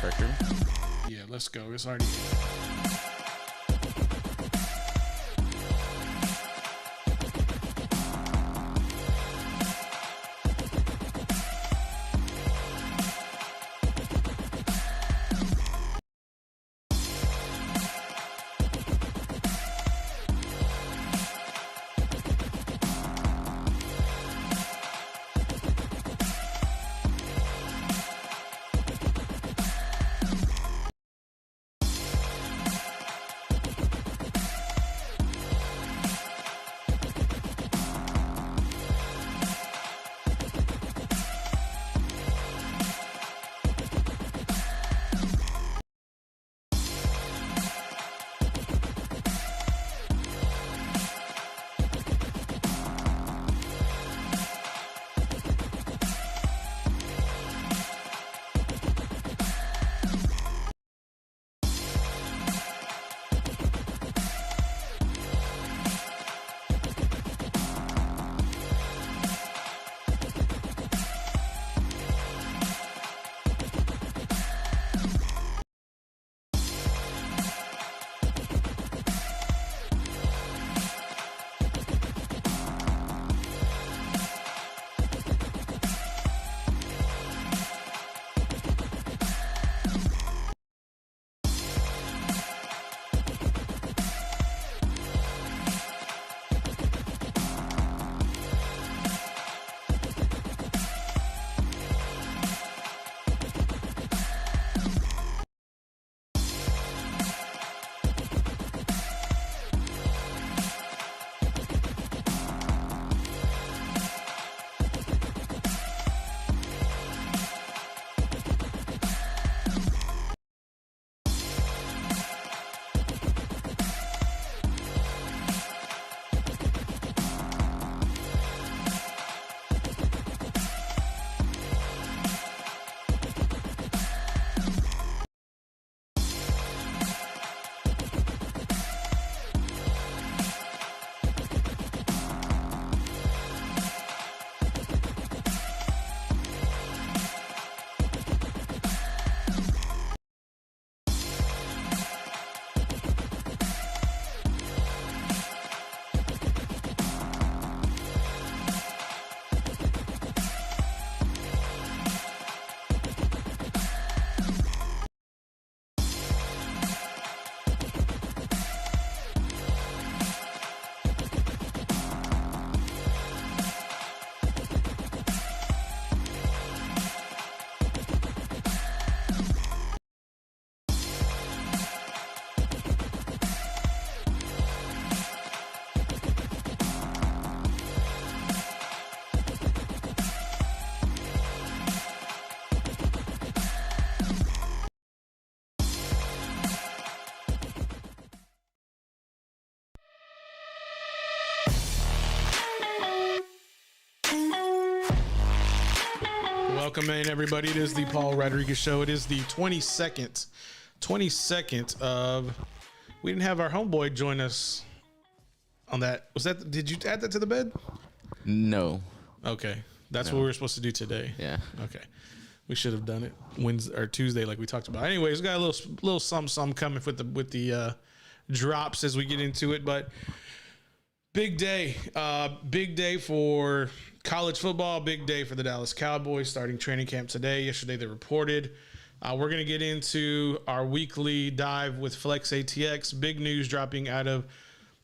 For sure. Yeah, let's go. It's already. Welcome in, everybody. It is the Paul Rodriguez Show. It is the 22nd of. We didn't have our homeboy join us on that. Was that? Did you add that to the bed? No. Okay, that's what we were supposed to do today. Yeah. Okay, we should have done it Wednesday or Tuesday, like we talked about. Anyways, we got a little some coming with the drops as we get into it, but big day for college football, big day for the Dallas Cowboys starting training camp today. Yesterday they reported. We're going to get into our weekly dive with FLXATX. Big news dropping out of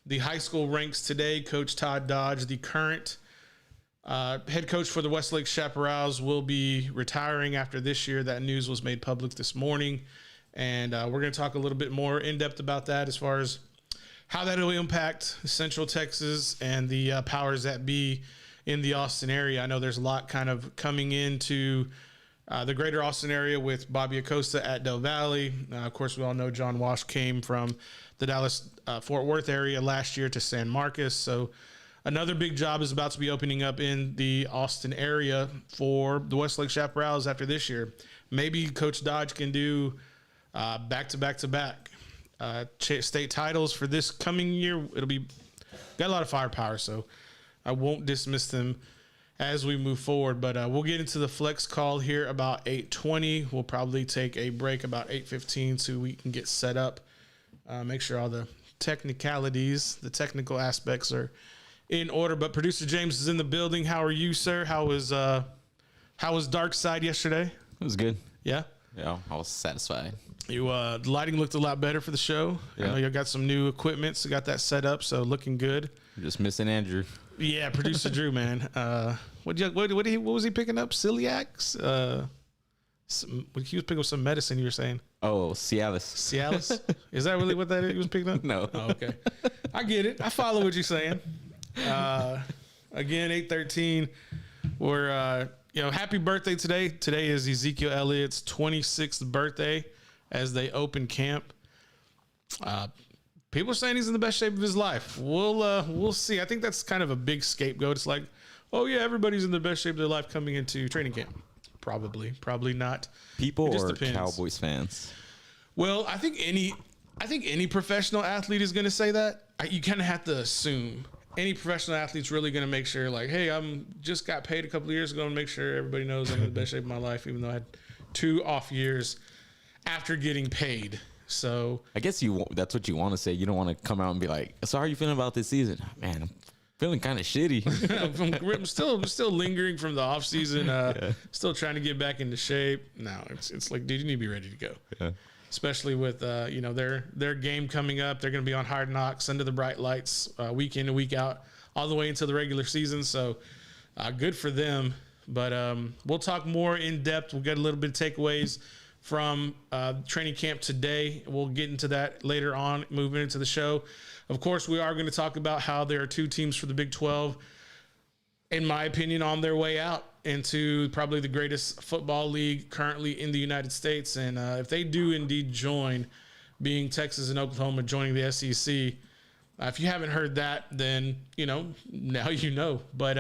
the high school ranks today. Coach Todd Dodge, the current head coach for the Westlake Chaparrals, will be retiring after this year. That news was made public this morning. And we're going to talk a little bit more in depth about that as far as how that will impact Central Texas and the powers that be in the Austin area. I know there's a lot kind of coming into the greater Austin area with Bobby Acosta at Del Valley. Of course, we all know John Walsh came from the Dallas-Fort Worth area last year to San Marcos. So another big job is about to be opening up in the Austin area for the Westlake Chaparrals after this year. Maybe Coach Dodge can do back-to-back-to-back state titles for this coming year. It'll be got a lot of firepower, so I won't dismiss them as we move forward. But we'll get into the flex call here about 8:20. We'll probably take a break about 8:15 so we can get set up. Make sure all the technicalities, the technical aspects are in order. But producer James is in the building. How are you, sir? How was Dark Side yesterday? It was good. Yeah? Yeah, I was satisfied. You the lighting looked a lot better for the show. Yeah. I know you got some new equipment, so got that set up, so looking good. You're just missing Andrew. Yeah, producer Drew, man. What was he picking up? Celiacs? He was picking up some medicine. You were saying? Oh, Cialis. Cialis? Is that really what he was picking up? No. Oh, okay. I get it. I follow what you're saying. Again, 8:13. We're happy birthday today. Today is Ezekiel Elliott's 26th birthday as they open camp. People are saying he's in the best shape of his life. We'll see. I think that's kind of a big scapegoat. It's like, oh yeah, everybody's in the best shape of their life coming into training camp. Probably not. People or depends. Cowboys fans? Well, I think any professional athlete is going to say that. You kind of have to assume any professional athlete's really going to make sure, like, hey, I'm just got paid a couple of years ago, and make sure everybody knows I'm in the best shape of my life, even though I had 2 off years after getting paid. So I guess that's what you want to say. You don't want to come out and be like, so how are you feeling about this season? Man, I'm feeling kind of shitty. I'm still lingering from the off season. Still trying to get back into shape. No, it's like, dude, you need to be ready to go. Yeah. Especially with their game coming up. They're going to be on Hard Knocks under the bright lights week in and week out, all the way into the regular season. So good for them. But we'll talk more in depth. We'll get a little bit of takeaways from training camp today. We'll get into that later on, moving into the show. Of course, we are going to talk about how there are 2 teams for the Big 12, in my opinion, on their way out into probably the greatest football league currently in the United States. And if they do indeed join, being Texas and Oklahoma joining the SEC, if you haven't heard that, then, now you know. But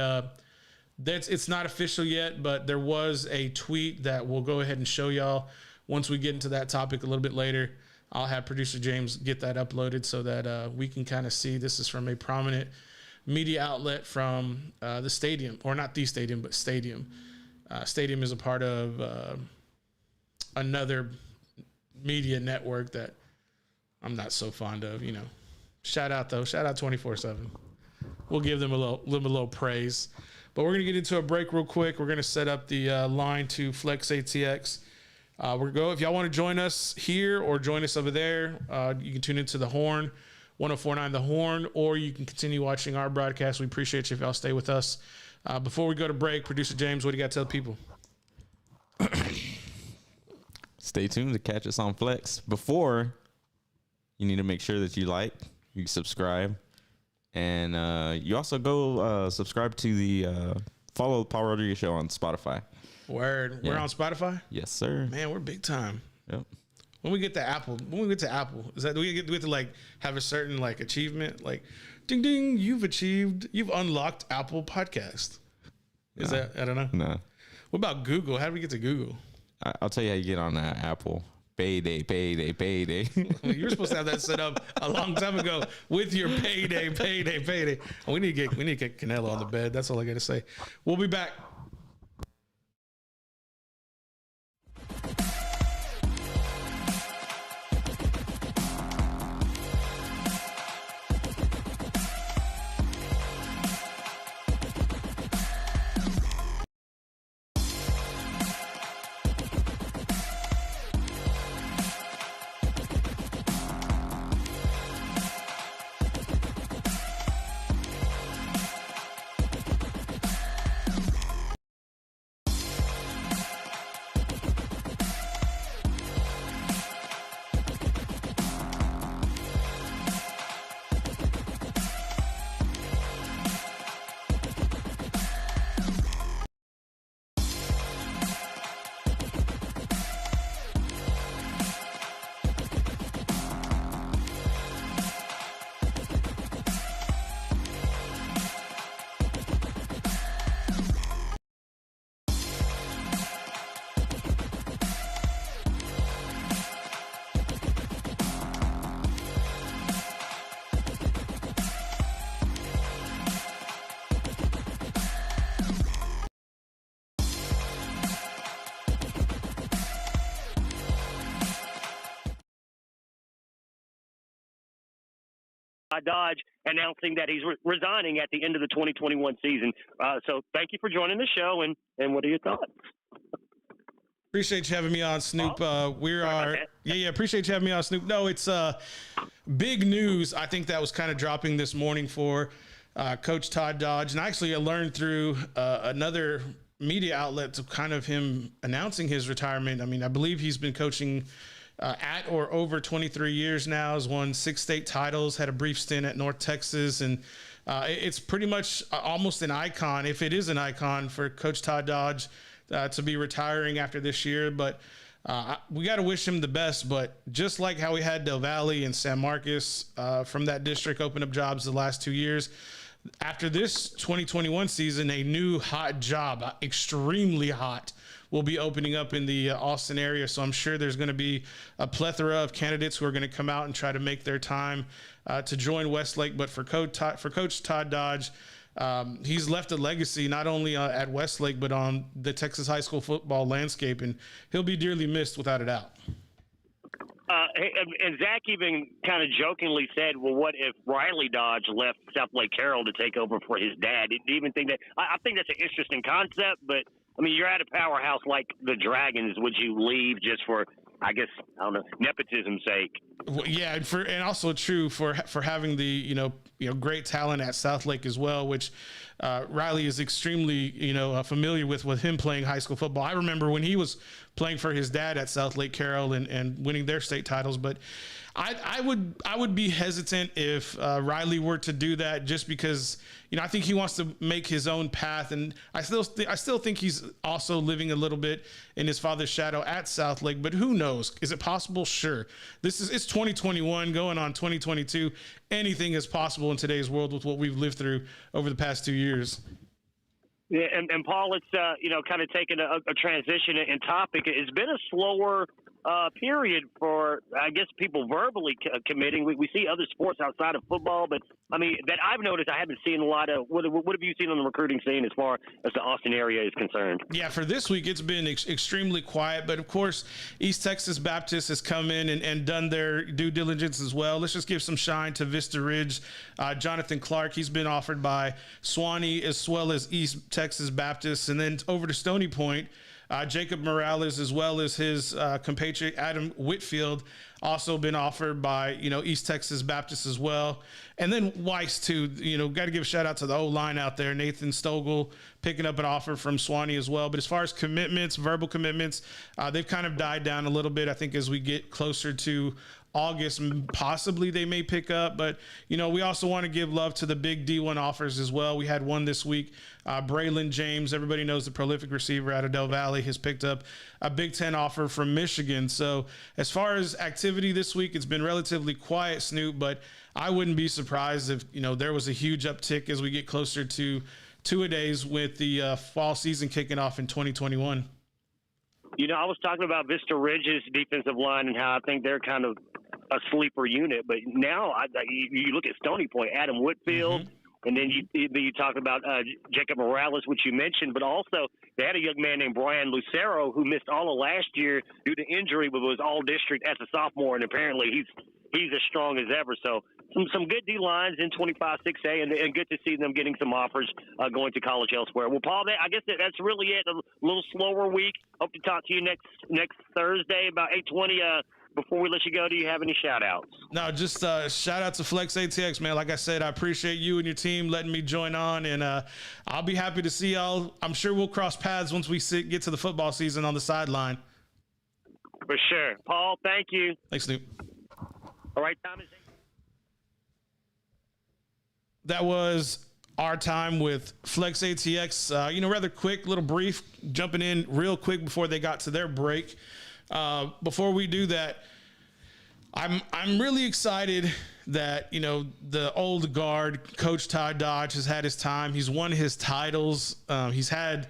it's not official yet, but there was a tweet that we'll go ahead and show y'all once we get into that topic a little bit later. I'll have producer James get that uploaded so that we can kind of see. This is from a prominent media outlet from the stadium, or not the stadium, but Stadium. Stadium is a part of another media network that I'm not so fond of, Shout out 24/7. We'll give them a little praise. But we're going to get into a break real quick. We're going to set up the line to FLXATX. If y'all want to join us here or join us over there, you can tune into The Horn, 104.9 The Horn, or you can continue watching our broadcast. We appreciate you if y'all stay with us. Before we go to break, producer James, what do you got to tell people? Stay tuned to catch us on Flex. Before, you need to make sure that you subscribe, and you also go subscribe to the follow the Paul Rodriguez Show on Spotify. Word. Yeah. We're on Spotify? Yes, sir. Man, we're big time. Yep. When we get to Apple, is that do we have to like have a certain like achievement? Like, ding ding, you've unlocked Apple Podcast. Is that, I don't know. No. What about Google? How do we get to Google? I'll tell you how you get on Apple. Payday. Well, you were supposed to have that set up a long time ago with your payday. We need to get Canelo on the bed. That's all I got to say. We'll be back. Todd Dodge announcing that he's resigning at the end of the 2021 season. So thank you for joining the show, and what are your thoughts? Appreciate you having me on, Snoop. Appreciate you having me on, Snoop. No, it's big news. I think that was kind of dropping this morning for Coach Todd Dodge, and actually I learned through another media outlet to kind of him announcing his retirement. I mean, I believe he's been coaching at or over 23 years now, has won 6 state titles, had a brief stint at North Texas, and it's pretty much almost an icon, if it is an icon, for Coach Todd Dodge to be retiring after this year. But we got to wish him the best. But just like how we had Del Valle and San Marcos from that district open up jobs the last 2 years, after this 2021 season, a new hot job, extremely hot, will be opening up in the Austin area. So I'm sure there's going to be a plethora of candidates who are going to come out and try to make their time to join Westlake. But for Coach Todd Dodge, he's left a legacy not only at Westlake, but on the Texas high school football landscape, and he'll be dearly missed without a doubt. And Zach even kind of jokingly said, well, what if Riley Dodge left Southlake Carroll to take over for his dad? Do you even think that? I think that's an interesting concept, but, I mean, you're at a powerhouse like the Dragons. Would you leave just for, I guess, I don't know, nepotism's sake? Well, yeah, and also true for having the great talent at Southlake as well, which Riley is extremely familiar with him playing high school football. I remember when he was playing for his dad at Southlake Carroll and winning their state titles. But I would be hesitant if Riley were to do that, just because I think he wants to make his own path, and I still think he's also living a little bit in his father's shadow at Southlake. But who knows? Is it possible? Sure. It's 2021 going on 2022. Anything is possible in today's world with what we've lived through over the past 2 years. Yeah, and Paul, it's kind of taking a transition in topic. It's been a slower period for, I guess, people verbally committing. We see other sports outside of football, but I mean, that I've noticed, I haven't seen a lot of. What have you seen on the recruiting scene as far as the Austin area is concerned? Yeah, for this week, it's been extremely quiet, but of course, East Texas Baptist has come in and done their due diligence as well. Let's just give some shine to Vista Ridge. Jonathan Clark, he's been offered by Swanee as well as East Texas Baptist, and then over to Stony Point. Jacob Morales, as well as his compatriot Adam Whitfield, also been offered by East Texas Baptist as well, and then Weiss too. Got to give a shout out to the O-line out there. Nathan Stogel picking up an offer from Swanee as well. But as far as commitments, verbal commitments, they've kind of died down a little bit. I think as we get closer to August, possibly they may pick up, but we also want to give love to the big D1 offers as well. We had one this week. Braylon James, everybody knows the prolific receiver out of Del Valle, has picked up a Big Ten offer from Michigan. So as far as activity this week, it's been relatively quiet, Snoop, but I wouldn't be surprised if there was a huge uptick as we get closer to two-a-days with the fall season kicking off in 2021. I was talking about Vista Ridge's defensive line and how I think they're kind of a sleeper unit, but now you look at Stony Point, Adam Whitfield, and then you talk about Jacob Morales, which you mentioned, but also they had a young man named Brian Lucero who missed all of last year due to injury, but was all district as a sophomore, and apparently he's as strong as ever. So some good D lines in 25-6A, and good to see them getting some offers going to college elsewhere. Well, Paul, I guess that's really it. A little slower week. Hope to talk to you next Thursday about 8:20. Before we let you go, do you have any shout-outs? No, just shout out to FLXATX, man. Like I said, I appreciate you and your team letting me join on, and I'll be happy to see y'all. I'm sure we'll cross paths once we get to the football season on the sideline. For sure. Paul, thank you. Thanks, Snoop. All right, time is 8. That was our time with FLXATX. Rather quick, little brief, jumping in real quick before they got to their break. Before we do that, I'm really excited that, the old guard, Coach Todd Dodge, has had his time. He's won his titles. He's had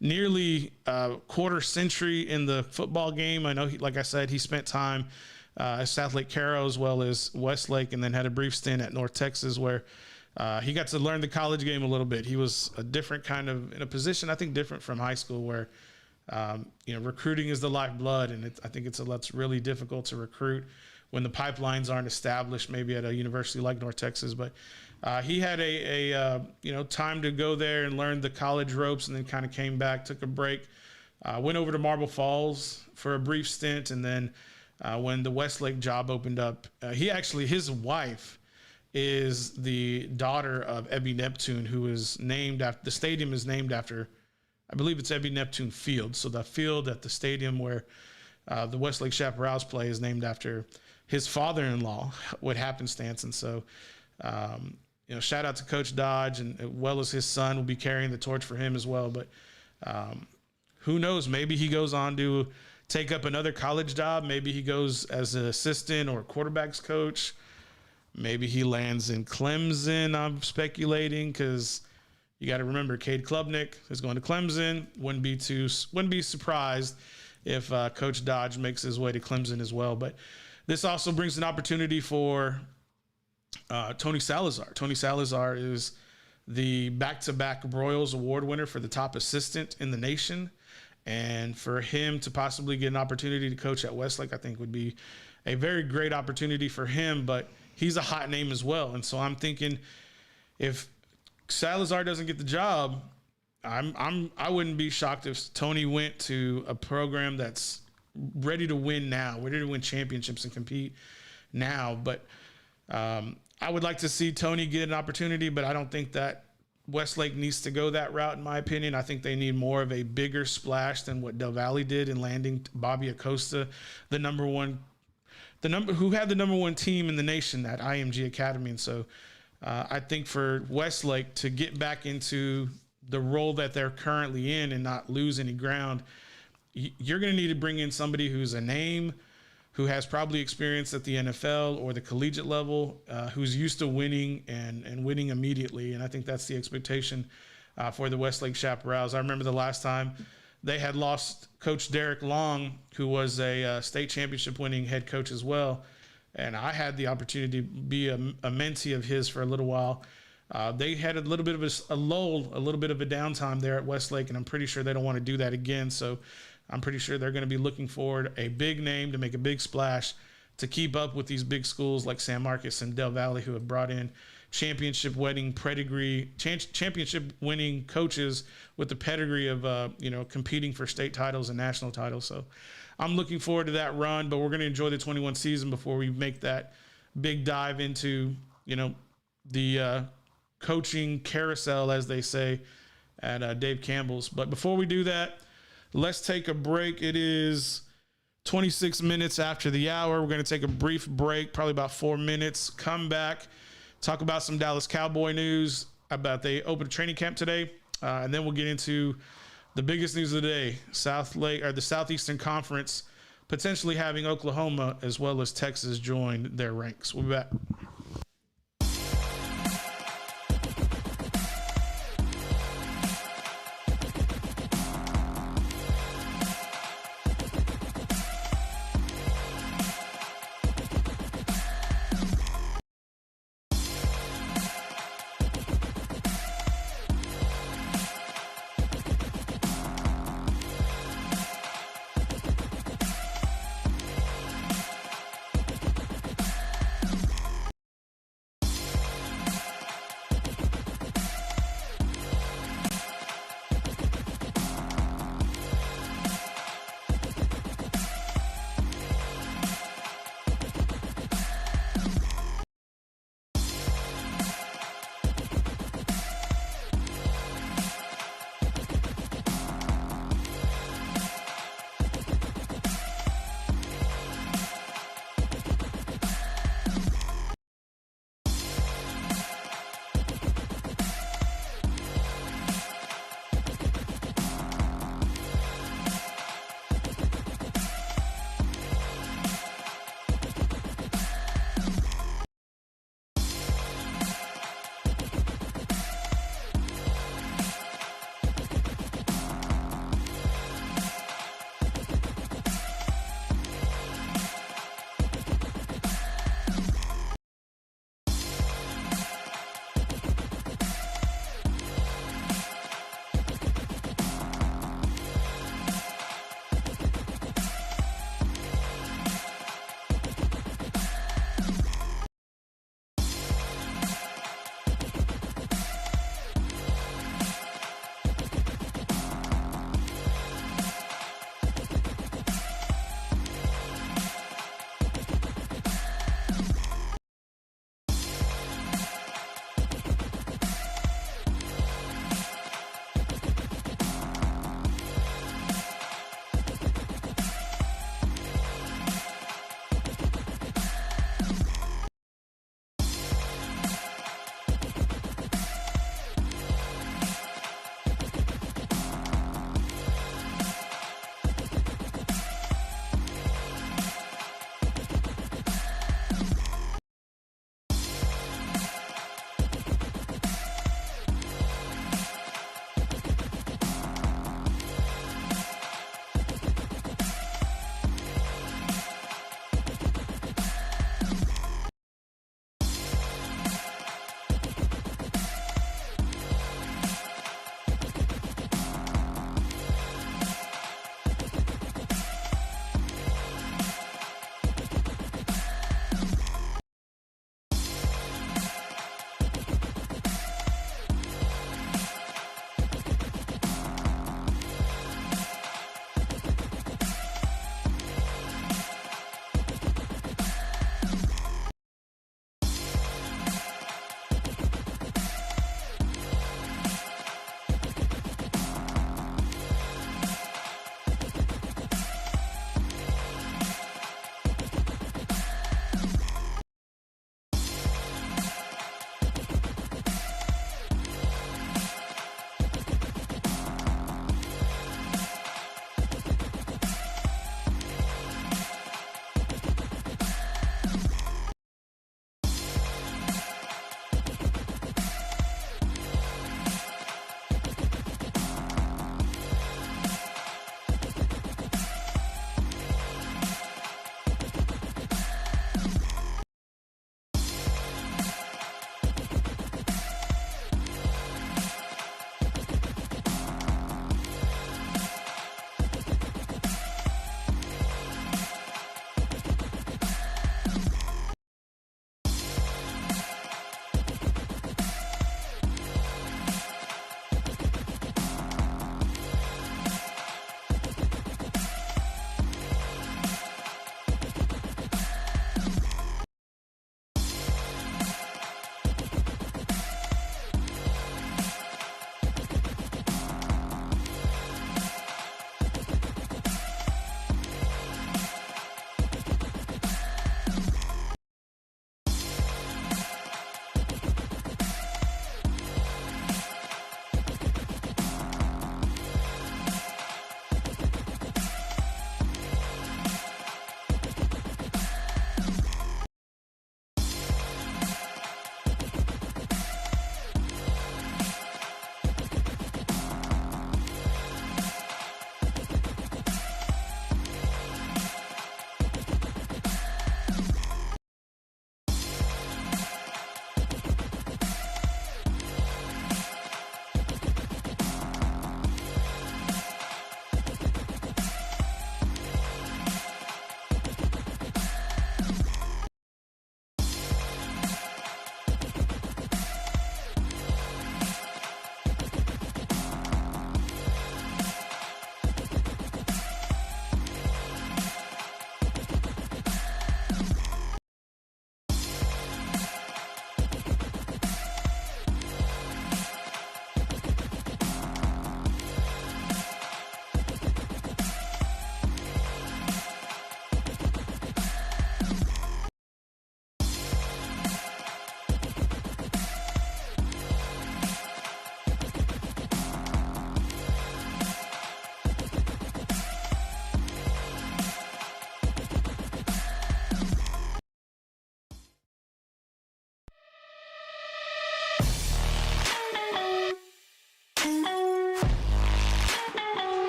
nearly a quarter century in the football game. I know, like I said, he spent time at Southlake Carroll as well as Westlake, and then had a brief stint at North Texas where he got to learn the college game a little bit. He was a different kind of, in a position, I think, different from high school where, recruiting is the lifeblood, and I think it's really difficult to recruit when the pipelines aren't established, maybe at a university like North Texas. But he had a time to go there and learn the college ropes, and then kind of came back, took a break, went over to Marble Falls for a brief stint, and then when the Westlake job opened up, his wife is the daughter of Ebby Neptune, who is named after, the stadium is named after, I believe it's Ebby Neptune Field. So the field at the stadium where the Westlake Chaparrals play is named after his father-in-law, what happenstance. And so, shout out to Coach Dodge, and as well as his son will be carrying the torch for him as well. But who knows? Maybe he goes on to take up another college job. Maybe he goes as an assistant or quarterbacks coach. Maybe he lands in Clemson, I'm speculating, because you got to remember Cade Klubnik is going to Clemson. Wouldn't be surprised if Coach Dodge makes his way to Clemson as well. But this also brings an opportunity for Tony Salazar. Tony Salazar is the back-to-back Broyles Award winner for the top assistant in the nation. And for him to possibly get an opportunity to coach at Westlake, I think would be a very great opportunity for him. But he's a hot name as well. And so I'm thinking if Salazar doesn't get the job, I wouldn't be shocked if Tony went to a program that's ready to win now, ready to win championships and compete now. But I would like to see Tony get an opportunity, but I don't think that Westlake needs to go that route, in my opinion. I think they need more of a bigger splash than what Del Valle did in landing Bobby Acosta, who had the number one team in the nation at IMG Academy. And so I think for Westlake to get back into the role that they're currently in and not lose any ground, you're going to need to bring in somebody who's a name, who has probably experience at the NFL or the collegiate level, who's used to winning and winning immediately. And I think that's the expectation for the Westlake Chaparrals. I remember the last time they had lost Coach Derek Long, who was a state championship winning head coach as well. And I had the opportunity to be a mentee of his for a little while. They had a little bit of a lull, a little bit of a downtime there at Westlake, and I'm pretty sure they don't want to do that again. So I'm pretty sure they're going to be looking forward a big name to make a big splash to keep up with these big schools like San Marcos and Del Valle, who have brought in championship winning coaches with the pedigree of competing for state titles and national titles. So I'm looking forward to that run, but we're going to enjoy the 21 season before we make that big dive into the coaching carousel, as they say, at Dave Campbell's. But before we do that, let's take a break. It is 26 minutes after the hour. We're going to take a brief break, probably about 4 minutes. Come back, talk about some Dallas Cowboy news about they opened a training camp today, and then we'll get into the biggest news of the day: the Southeastern Conference potentially having Oklahoma as well as Texas join their ranks. We'll be back.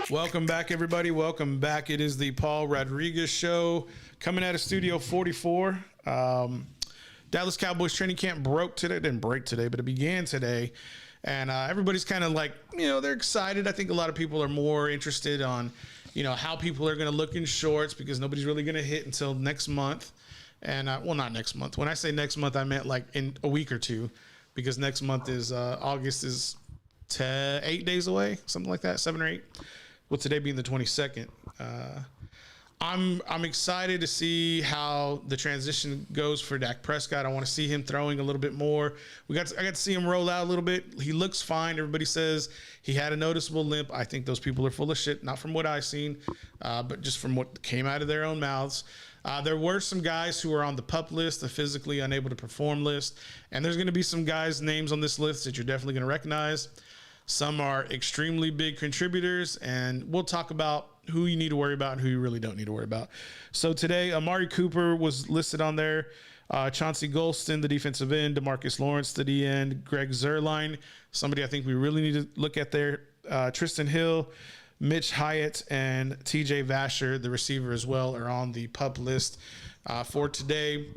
Welcome back, everybody. Welcome back. It is the Paul Rodriguez Show coming out of Studio 44. Dallas Cowboys training camp broke today. It didn't break today, but it began today. And everybody's kind of like, they're excited. I think a lot of people are more interested on, how people are going to look in shorts because nobody's really going to hit until next month. And, not next month. When I say next month, I meant like in a week or two, because next month is August is 8 days away, something like that, 7 or 8. With today being the 22nd. I'm excited to see how the transition goes for Dak Prescott. I want to see him throwing a little bit more. I got to see him roll out a little bit. He looks fine. Everybody says he had a noticeable limp. I think those people are full of shit, not from what I've seen, but just from what came out of their own mouths. There were some guys who were on the PUP list, the physically unable to perform list, and there's going to be some guys' names on this list that you're definitely going to recognize. Some are extremely big contributors, and we'll talk about who you need to worry about and who you really don't need to worry about. So today, Amari Cooper was listed on there. Chauncey Golston, the defensive end. DeMarcus Lawrence, the D end. Greg Zuerlein, somebody I think we really need to look at there. Tristan Hill, Mitch Hyatt, and TJ Vasher, the receiver as well, are on the PUP list for today.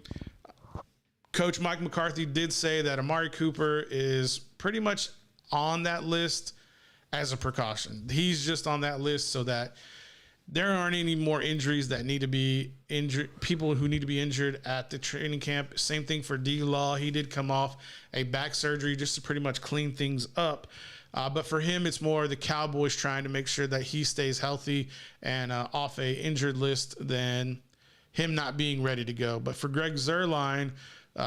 Coach Mike McCarthy did say that Amari Cooper is pretty much on that list as a precaution. He's just on that list so that there aren't any more injuries that need to be injured, people who need to be injured at the training camp. Same thing for D-Law. He did come off a back surgery just to pretty much clean things up. But for him, it's more the Cowboys trying to make sure that he stays healthy and off a injured list than him not being ready to go. But for Greg Zuerlein,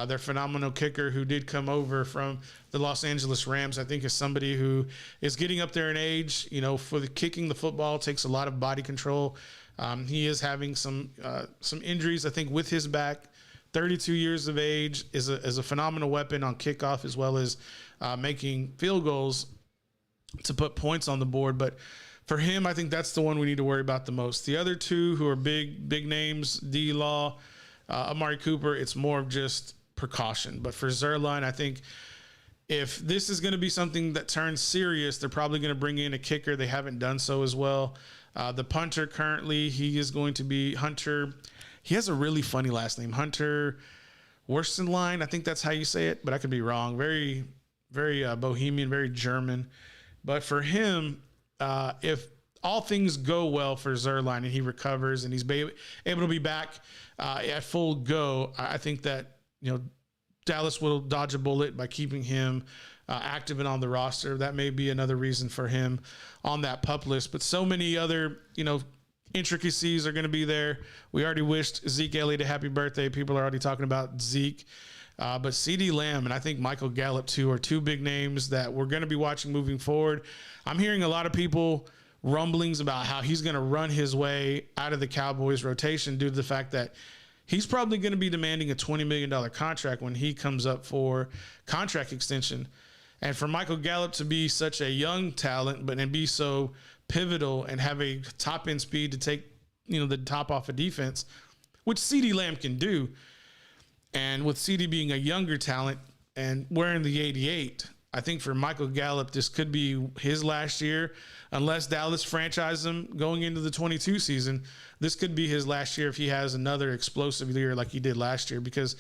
their phenomenal kicker who did come over from the Los Angeles Rams, I think is somebody who is getting up there in age. For the kicking the football takes a lot of body control. He is having some injuries, I think, with his back. 32 years of age is a phenomenal weapon on kickoff as well as making field goals to put points on the board. But for him, I think that's the one we need to worry about the most. The other two who are big names, D-Law, Amari Cooper, it's more of just precaution. But for Zuerlein, I think if this is going to be something that turns serious, they're probably going to bring in a kicker. They haven't done so as well. The punter currently, he is going to be Hunter. He has a really funny last name, Hunter Wurstenline. I think that's how you say it, but I could be wrong. Very, very bohemian, very German. But for him, if all things go well for Zuerlein and he recovers and he's able to be back at full go, I think that, Dallas will dodge a bullet by keeping him active and on the roster. That may be another reason for him on that PUP list. But so many other, intricacies are going to be there. We already wished Zeke Elliott a happy birthday. People are already talking about Zeke. But CeeDee Lamb and I think Michael Gallup, too, are two big names that we're going to be watching moving forward. I'm hearing a lot of people rumblings about how he's going to run his way out of the Cowboys rotation due to the fact that he's probably going to be demanding a $20 million contract when he comes up for contract extension. And for Michael Gallup to be such a young talent, but then be so pivotal and have a top end speed to take, the top off of defense, which CeeDee Lamb can do. And with CeeDee being a younger talent and wearing the 88, I think for Michael Gallup, this could be his last year. Unless Dallas franchise him going into the 22 season, this could be his last year if he has another explosive year like he did last year. Because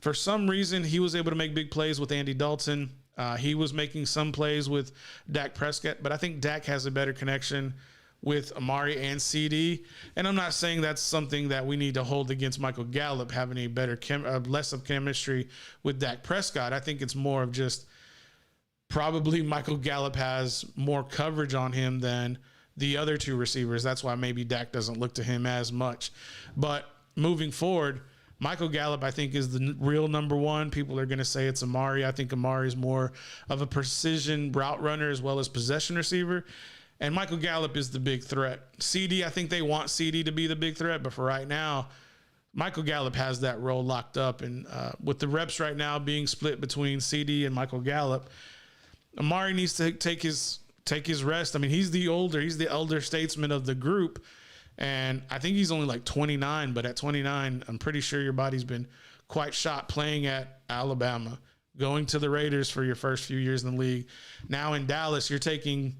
for some reason, he was able to make big plays with Andy Dalton. He was making some plays with Dak Prescott. But I think Dak has a better connection with Amari and CeeDee. And I'm not saying that's something that we need to hold against Michael Gallup having a better less of chemistry with Dak Prescott. I think it's more of just probably Michael Gallup has more coverage on him than the other two receivers. That's why maybe Dak doesn't look to him as much. But moving forward, Michael Gallup, I think, is the real number one. People are going to say it's Amari. I think Amari is more of a precision route runner as well as possession receiver. And Michael Gallup is the big threat. CeeDee, I think they want CeeDee to be the big threat. But for right now, Michael Gallup has that role locked up. And with the reps right now being split between CeeDee and Michael Gallup, Amari needs to take his rest. I mean, he's the elder statesman of the group, and I think he's only like 29. But at 29, I'm pretty sure your body's been quite shot playing at Alabama. going to the Raiders for your first few years in the league. Now in Dallas, you're catching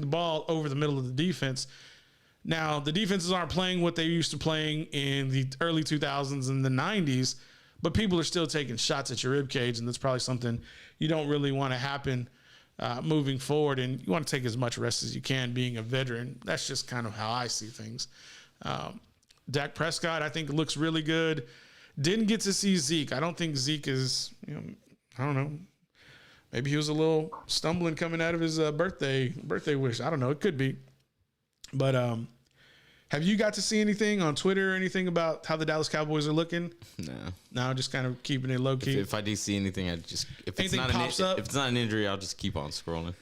the ball over the middle of the defense. Now, the defenses aren't playing what they used to playing in the early 2000s and the 90s, but people are still taking shots at your rib cage, and that's probably something you don't really want to happen moving forward. And you want to take as much rest as you can being a veteran. That's just kind of how I see things. Dak Prescott, I think, looks really good. Didn't get to see Zeke. I don't think Zeke is, I don't know. Maybe he was a little stumbling coming out of his birthday wish. I don't know. It could be. But have you got to see anything on Twitter or anything about how the Dallas Cowboys are looking? No, just kind of keeping it low key. If I do see anything, if anything pops up, if it's not an injury, I'll just keep on scrolling.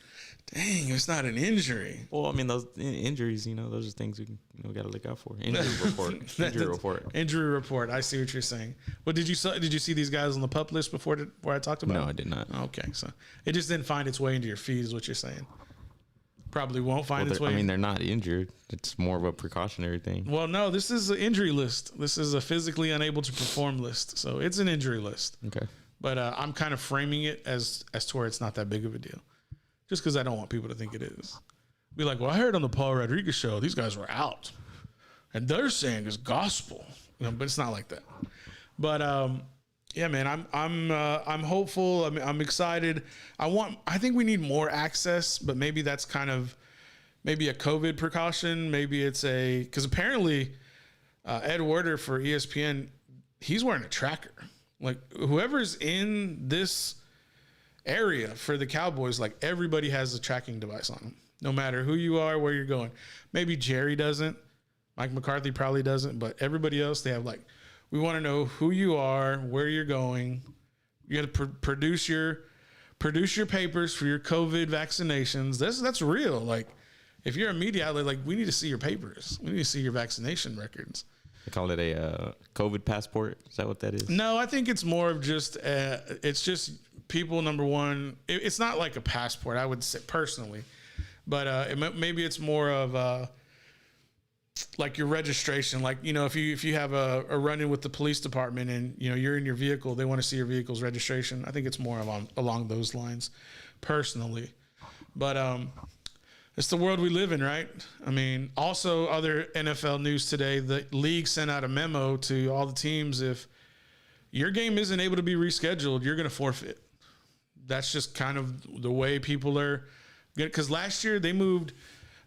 Dang, it's not an injury. Well, I mean, those injuries, those are things we got to look out for. Injury report. Injury report. I see what you're saying. Well, did you see these guys on the PUP list before I talked about? No, I did not. Okay, so it just didn't find its way into your feed, is what you're saying. Probably won't find its way. I mean, they're not injured. It's more of a precautionary thing. Well, no, this is an injury list. This is a physically unable to perform list. So it's an injury list. Okay. But I'm kind of framing it as to where it's not that big of a deal. Just because I don't want people to think it is. Be like, well, I heard on the Paul Rodriguez show, these guys were out. And they're saying it's gospel. But it's not like that. But yeah, man, I'm hopeful. I'm excited. I think we need more access, but maybe that's kind of maybe a COVID precaution. Maybe it's because apparently Ed Werder for ESPN, he's wearing a tracker. Like whoever's in this area for the Cowboys, like everybody has a tracking device on them, no matter who you are, where you're going. Maybe Jerry doesn't. Mike McCarthy probably doesn't, but everybody else, they have like, we want to know who you are, where you're going. You got to produce your papers for your COVID vaccinations. That's real. Like, if you're a media outlet, like we need to see your papers. We need to see your vaccination records. They call it a COVID passport. Is that what that is? No, I think it's more of just it's just people. Number one, it's not like a passport, I would say personally, but maybe it's more of like your registration. Like, if you have a run-in with the police department and you're in your vehicle, they want to see your vehicle's registration. I think it's more along those lines, personally. But it's the world we live in, right? I mean, also other NFL news today, the league sent out a memo to all the teams. If your game isn't able to be rescheduled, you're going to forfeit. That's just kind of the way people are. Because last year they moved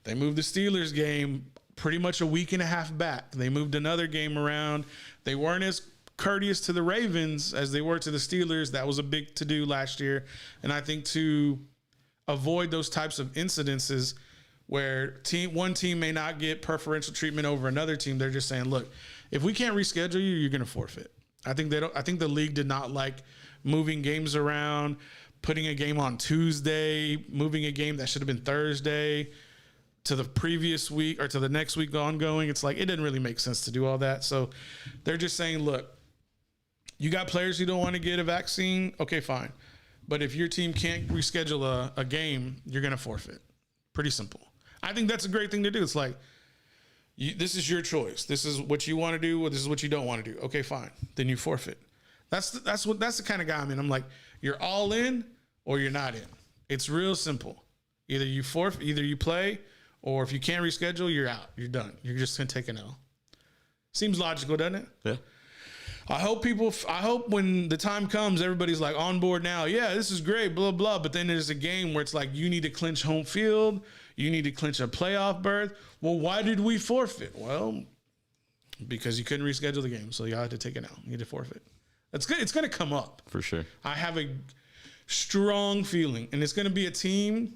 the Steelers game pretty much a week and a half back. They moved another game around. They weren't as courteous to the Ravens as they were to the Steelers. That was a big to-do last year. And I think to avoid those types of incidences where one team may not get preferential treatment over another team, they're just saying, look, if we can't reschedule you, you're going to forfeit. I think the league did not like moving games around, putting a game on Tuesday, moving a game that should have been Thursday to the previous week or to the next week ongoing. It's like, it didn't really make sense to do all that. So they're just saying, look, you got players who don't want to get a vaccine. Okay, fine. But if your team can't reschedule a game, you're going to forfeit. Pretty simple. I think that's a great thing to do. It's like, this is your choice. This is what you want to do, or this is what you don't want to do. Okay, fine. Then you forfeit. That's the kind of guy I'm in. I'm like, you're all in or you're not in. It's real simple. Either you play, or if you can't reschedule, you're out. You're done. You're just going to take an L. Seems logical, doesn't it? Yeah. I hope when the time comes, everybody's like on board now. Yeah, this is great, blah, blah. But then there's a game where it's like, you need to clinch home field. You need to clinch a playoff berth. Well, why did we forfeit? Well, because you couldn't reschedule the game. So you had to take it out. You need to forfeit. It's good. It's going to come up. For sure. I have a strong feeling. And it's going to be a team.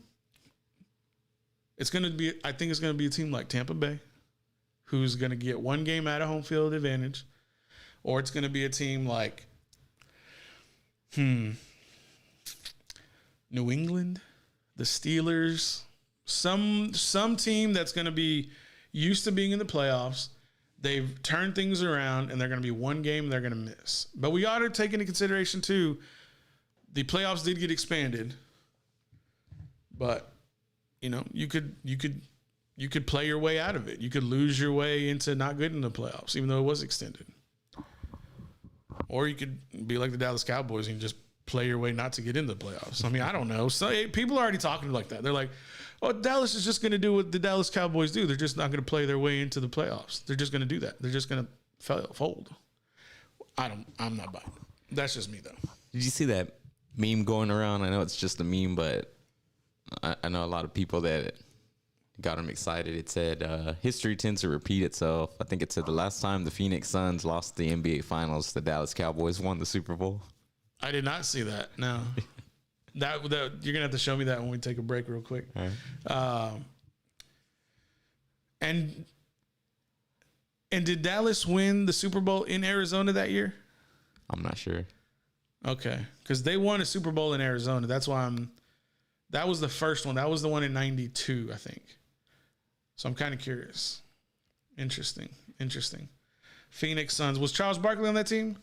I think it's going to be a team like Tampa Bay, who's going to get one game out of home field advantage. Or it's going to be a team like, New England, the Steelers, some team that's going to be used to being in the playoffs. They've turned things around, and they're going to be one game they're going to miss. But we ought to take into consideration, too, the playoffs did get expanded. But, you could play your way out of it. You could lose your way into not good in the playoffs, even though it was extended. Or you could be like the Dallas Cowboys and just play your way not to get into the playoffs. I mean, I don't know. So people are already talking like that. They're like, oh, Dallas is just going to do what the Dallas Cowboys do. They're just not going to play their way into the playoffs. They're just going to do that. They're just going to fold. I'm not buying it. That's just me, though. Did you see that meme going around? I know it's just a meme, but I know a lot of people that got them excited. It said, history tends to repeat itself. I think it said the last time the Phoenix Suns lost the NBA Finals, the Dallas Cowboys won the Super Bowl. I did not see that. No. That you're gonna have to show me that when we take a break real quick. All right. And did Dallas win the Super Bowl in Arizona that year? I'm not sure. Okay, because they won a Super Bowl in Arizona. That's why that was the first one. That was the one in '92, I think. So I'm kind of curious. Interesting. Phoenix Suns. Was Charles Barkley on that team?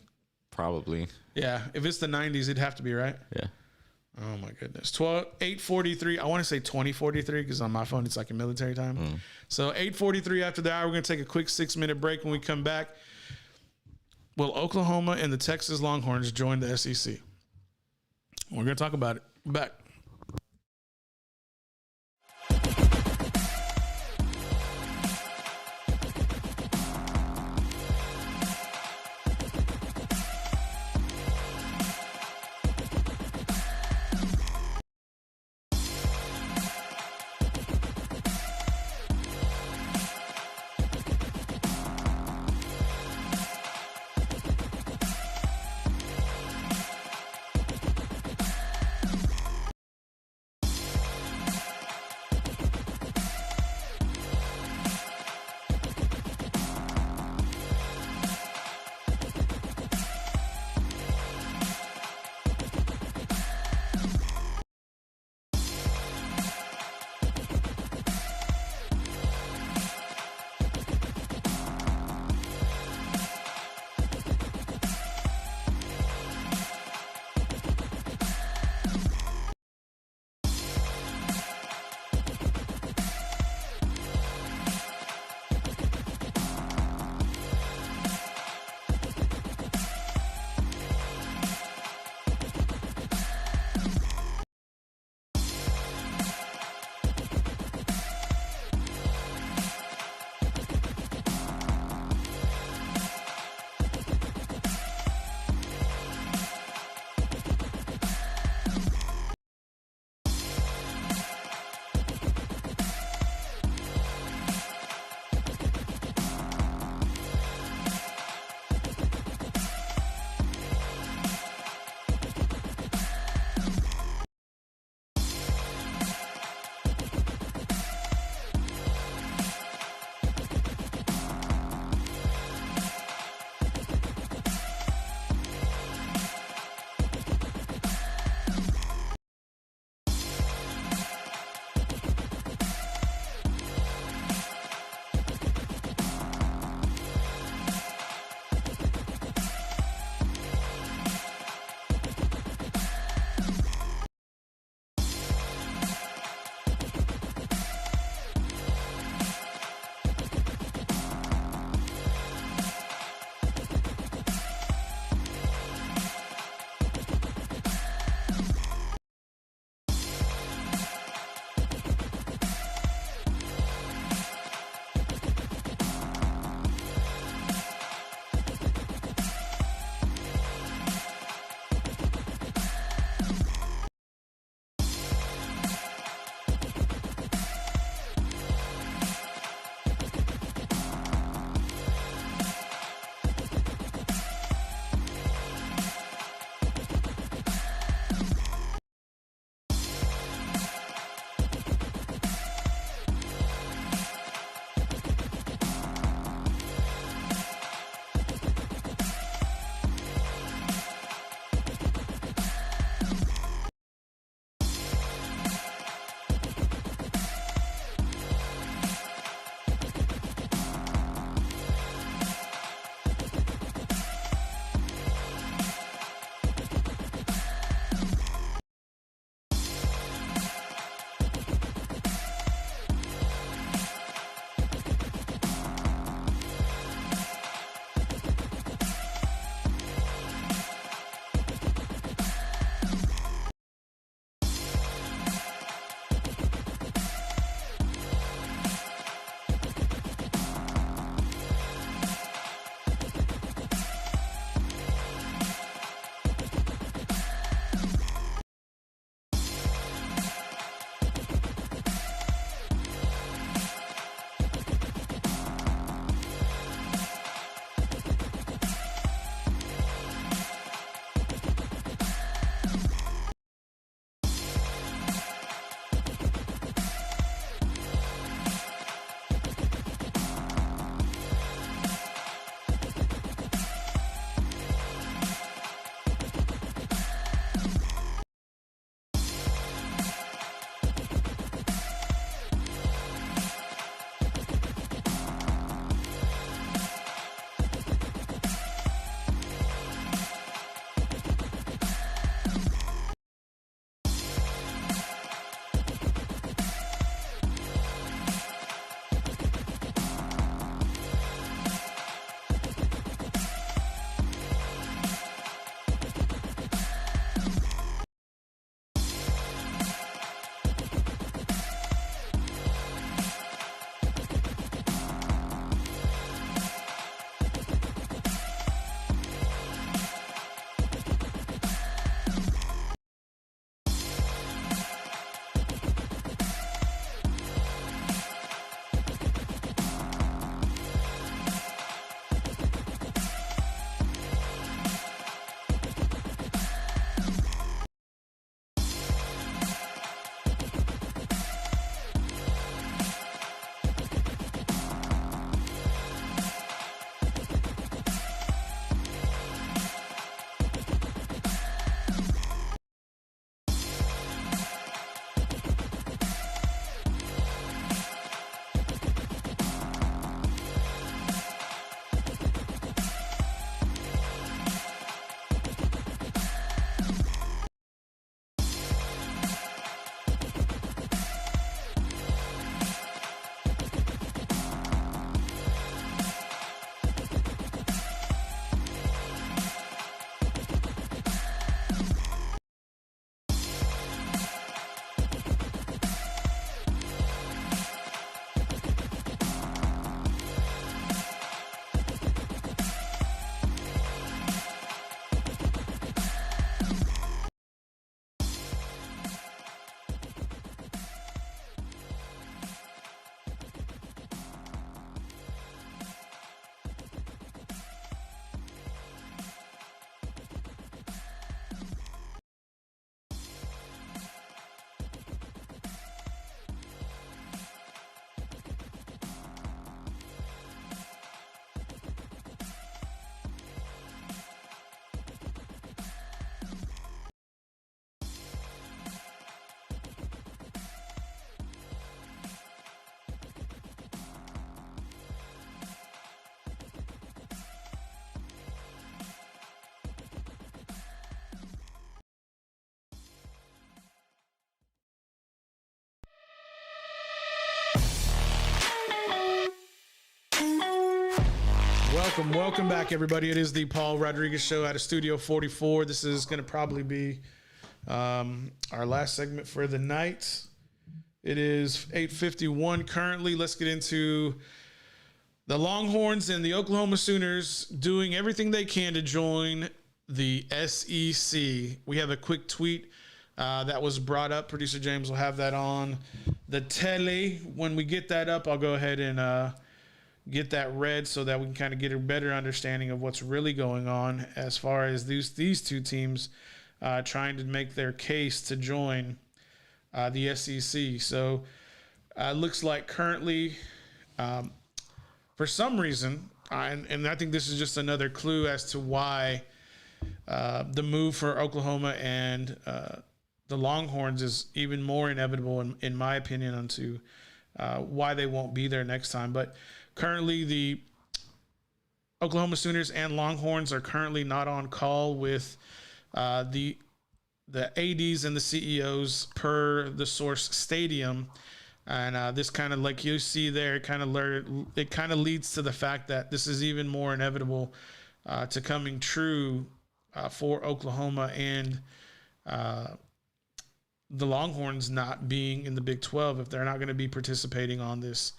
Probably. Yeah. If it's the '90s, it'd have to be, right? Yeah. Oh my goodness. 8:43. I want to say 20:43 because on my phone it's like a military time. So 8:43 after the hour, we're going to take a quick 6-minute break. When we come back, will Oklahoma and the Texas Longhorns join the SEC? We're going to talk about it. Back. Welcome back, everybody. It is the Paul Rodriguez Show out of Studio 44. This is going to probably be our last segment for the night. It is 8:51 currently. Let's get into the Longhorns and the Oklahoma Sooners doing everything they can to join the SEC. We have a quick tweet that was brought up. Producer James will have that on the tele. When we get that up, I'll go ahead and get that read so that we can kind of get a better understanding of what's really going on as far as these two teams trying to make their case to join the SEC. So looks like currently, for some reason, and I think this is just another clue as to why the move for Oklahoma and the Longhorns is even more inevitable, in my opinion, onto why they won't be there next time. But currently, the Oklahoma Sooners and Longhorns are currently not on call with the ADs and the CEOs per the Source Stadium. And this kind of, like you see there, it kind of leads to the fact that this is even more inevitable to coming true for Oklahoma and the Longhorns not being in the Big 12 if they're not going to be participating on this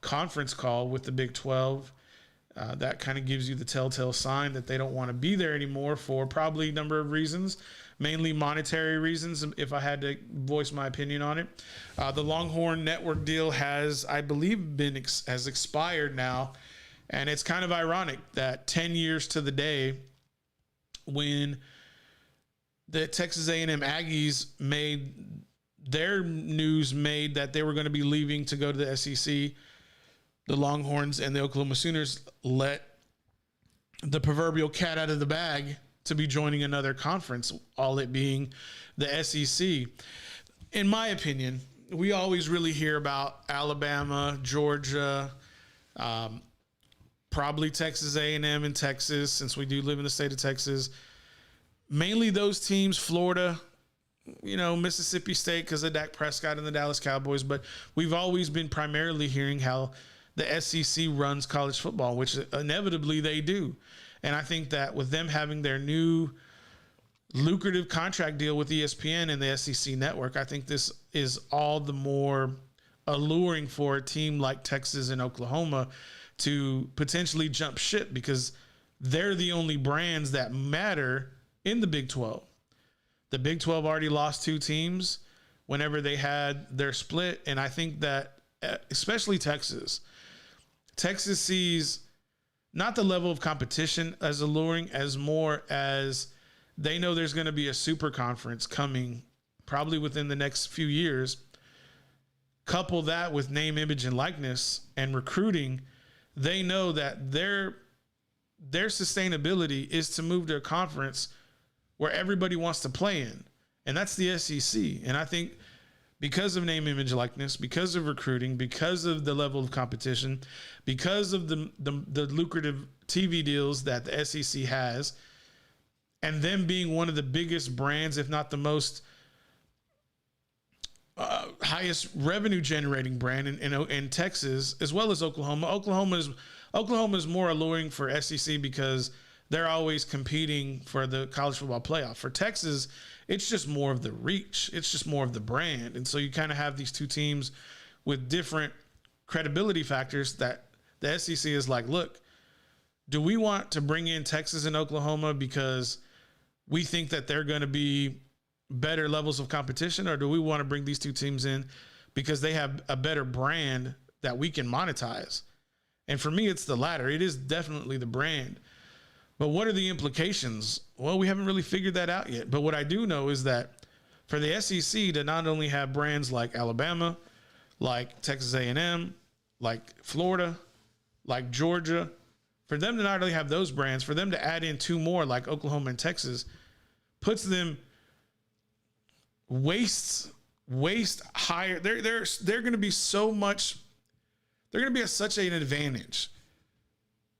conference call with the Big 12. That kind of gives you the telltale sign that they don't want to be there anymore for probably a number of reasons, mainly monetary reasons, if I had to voice my opinion on it. The Longhorn Network deal has, I believe, has expired now, and it's kind of ironic that 10 years to the day when the Texas A&M Aggies made their news made that they were going to be leaving to go to the SEC, the Longhorns and the Oklahoma Sooners let the proverbial cat out of the bag to be joining another conference, all it being the SEC. In my opinion, we always really hear about Alabama, Georgia, probably Texas A&M and Texas, since we do live in the state of Texas. Mainly those teams, Florida, Mississippi State because of Dak Prescott and the Dallas Cowboys. But we've always been primarily hearing how the SEC runs college football, which inevitably they do. And I think that with them having their new lucrative contract deal with ESPN and the SEC network, I think this is all the more alluring for a team like Texas and Oklahoma to potentially jump ship because they're the only brands that matter in the Big 12. The Big 12 already lost two teams whenever they had their split. And I think that especially Texas sees not the level of competition as alluring as more as they know there's going to be a super conference coming probably within the next few years. Couple that with name, image, and likeness and recruiting, they know that their sustainability is to move to a conference where everybody wants to play in, and that's the SEC. And I think because of name, image, likeness, because of recruiting, because of the level of competition, because of the lucrative TV deals that the SEC has, and them being one of the biggest brands, if not the most highest revenue generating brand in Texas, as well as Oklahoma. Oklahoma is more alluring for SEC because they're always competing for the college football playoff. For Texas, it's just more of the reach. It's just more of the brand. And so you kind of have these two teams with different credibility factors that the SEC is like, look, do we want to bring in Texas and Oklahoma because we think that they're going to be better levels of competition, or do we want to bring these two teams in because they have a better brand that we can monetize? And for me, it's the latter. It is definitely the brand. But what are the implications? Well, we haven't really figured that out yet. But what I do know is that for the SEC to not only have brands like Alabama, like Texas A&M, like Florida, like Georgia, for them to not only have those brands, for them to add in two more like Oklahoma and Texas, puts them waist higher. They're going to be so much. They're going to be at such an advantage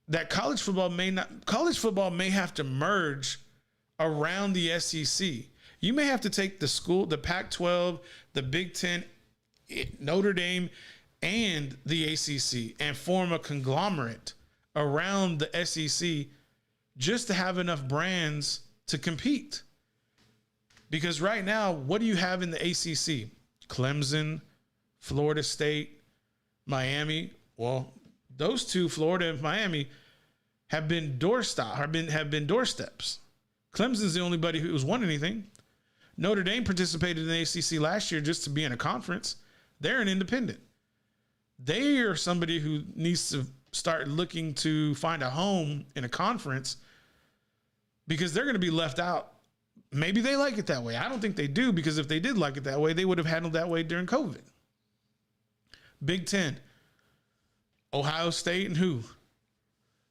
that college football may have to merge around the SEC. You may have to take the Pac-12, the Big Ten, Notre Dame, and the ACC and form a conglomerate around the SEC just to have enough brands to compete. Because right now, what do you have in the ACC? Clemson, Florida State, Miami. Well, those two, Florida and Miami, have been doorsteps. Clemson's the only buddy who's won anything. Notre Dame participated in the ACC last year just to be in a conference. They're an independent. They are somebody who needs to start looking to find a home in a conference because they're going to be left out. Maybe they like it that way. I don't think they do, because if they did like it that way, they would have handled that way during COVID. Big Ten. Ohio State and who?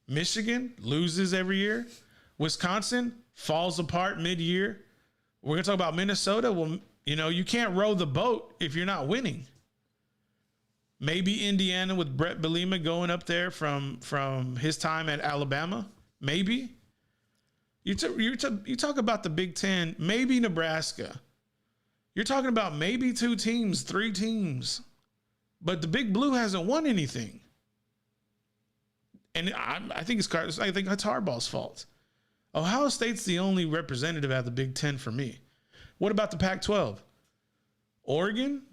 Michigan loses every year. Wisconsin falls apart mid-year. We're going to talk about Minnesota. Well, you can't row the boat if you're not winning. Maybe Indiana with Brett Bielema going up there from his time at Alabama. Maybe. You talk about the Big Ten, maybe Nebraska. You're talking about maybe 2 teams, 3 teams. But the Big Blue hasn't won anything. And I think it's Harbaugh's fault. Ohio State's the only representative out of the Big Ten for me. What about the Pac-12? Oregon?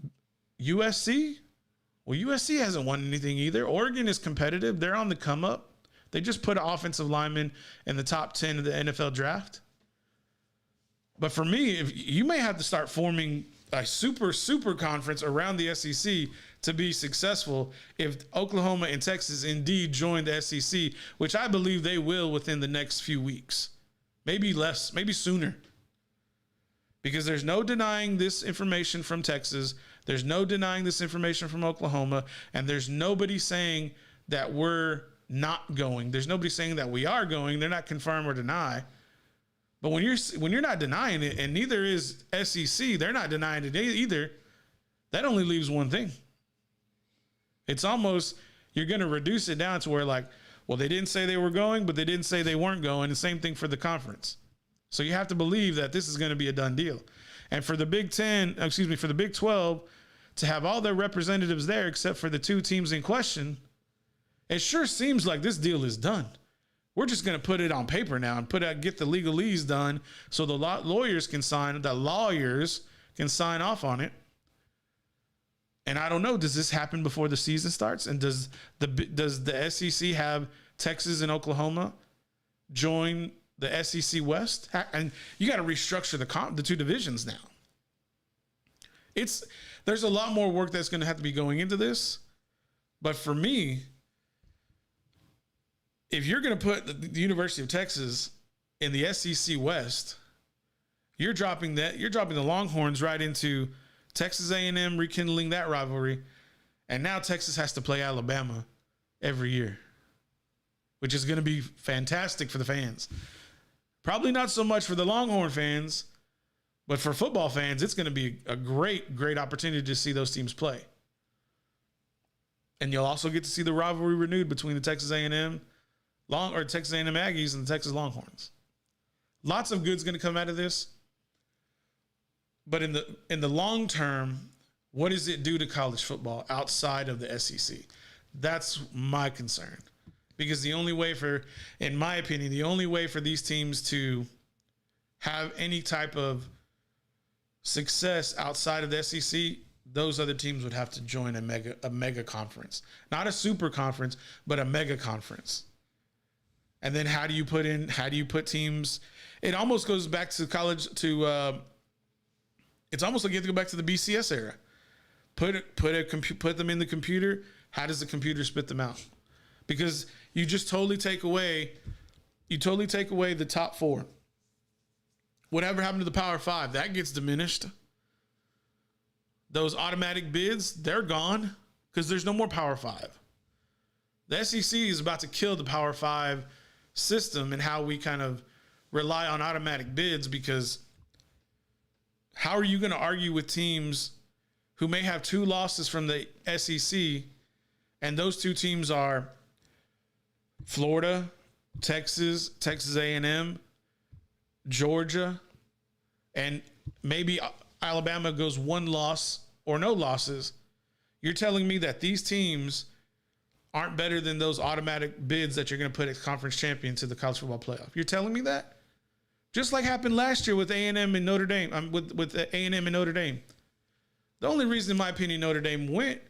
USC? Well, USC hasn't won anything either. Oregon is competitive. They're on the come up. They just put an offensive lineman in the top 10 of the NFL draft. But for me, if you may have to start forming a super conference around the SEC to be successful if Oklahoma and Texas indeed join the SEC, which I believe they will within the next few weeks. Maybe less, maybe sooner. Because there's no denying this information from Texas. There's no denying this information from Oklahoma. And there's nobody saying that we're not going. There's nobody saying that we are going. They're not confirm or deny. But when you're not denying it, and neither is SEC, they're not denying it either, that only leaves one thing. It's almost, you're going to reduce it down to where they didn't say they were going, but they didn't say they weren't going. The same thing for the conference. So you have to believe that this is going to be a done deal. And for the Big 12 to have all their representatives there except for the 2 teams in question, it sure seems like this deal is done. We're just going to put it on paper now and get the legalese done so the lawyers can sign off on it. And I don't know, does this happen before the season starts? And does the SEC have Texas and Oklahoma join the SEC West? And you got to restructure the 2 divisions now. There's a lot more work that's going to have to be going into this. But for me, if you're going to put the University of Texas in the SEC West, you're dropping the Longhorns right into Texas A&M, rekindling that rivalry. And now Texas has to play Alabama every year, which is going to be fantastic for the fans. Probably not so much for the Longhorn fans, but for football fans, it's going to be a great opportunity to see those teams play. And you'll also get to see the rivalry renewed between the Texas A&M Texas A&M Aggies and the Texas Longhorns. Lots of good's going to come out of this. But in the long term, what does it do to college football outside of the SEC? That's my concern. Because in my opinion, the only way for these teams to have any type of success outside of the SEC, those other teams would have to join a mega conference. Not a super conference, but a mega conference. And then how do you put teams? It almost goes back to college it's almost like you have to go back to the BCS era. Put them in the computer. How does the computer spit them out? Because you just totally take away the top 4. Whatever happened to the Power 5, that gets diminished. Those automatic bids, they're gone because there's no more Power 5. The SEC is about to kill the Power 5 system and how we kind of rely on automatic bids, because how are you going to argue with teams who may have 2 losses from the SEC, and those 2 teams are Florida, Texas A&M, Georgia, and maybe Alabama goes 1 loss or no losses? You're telling me that these teams aren't better than those automatic bids that you're going to put as conference champion to the college football playoff. You're telling me that? Just like happened last year with A&M and Notre Dame, with A&M and Notre Dame. The only reason, in my opinion, Notre Dame went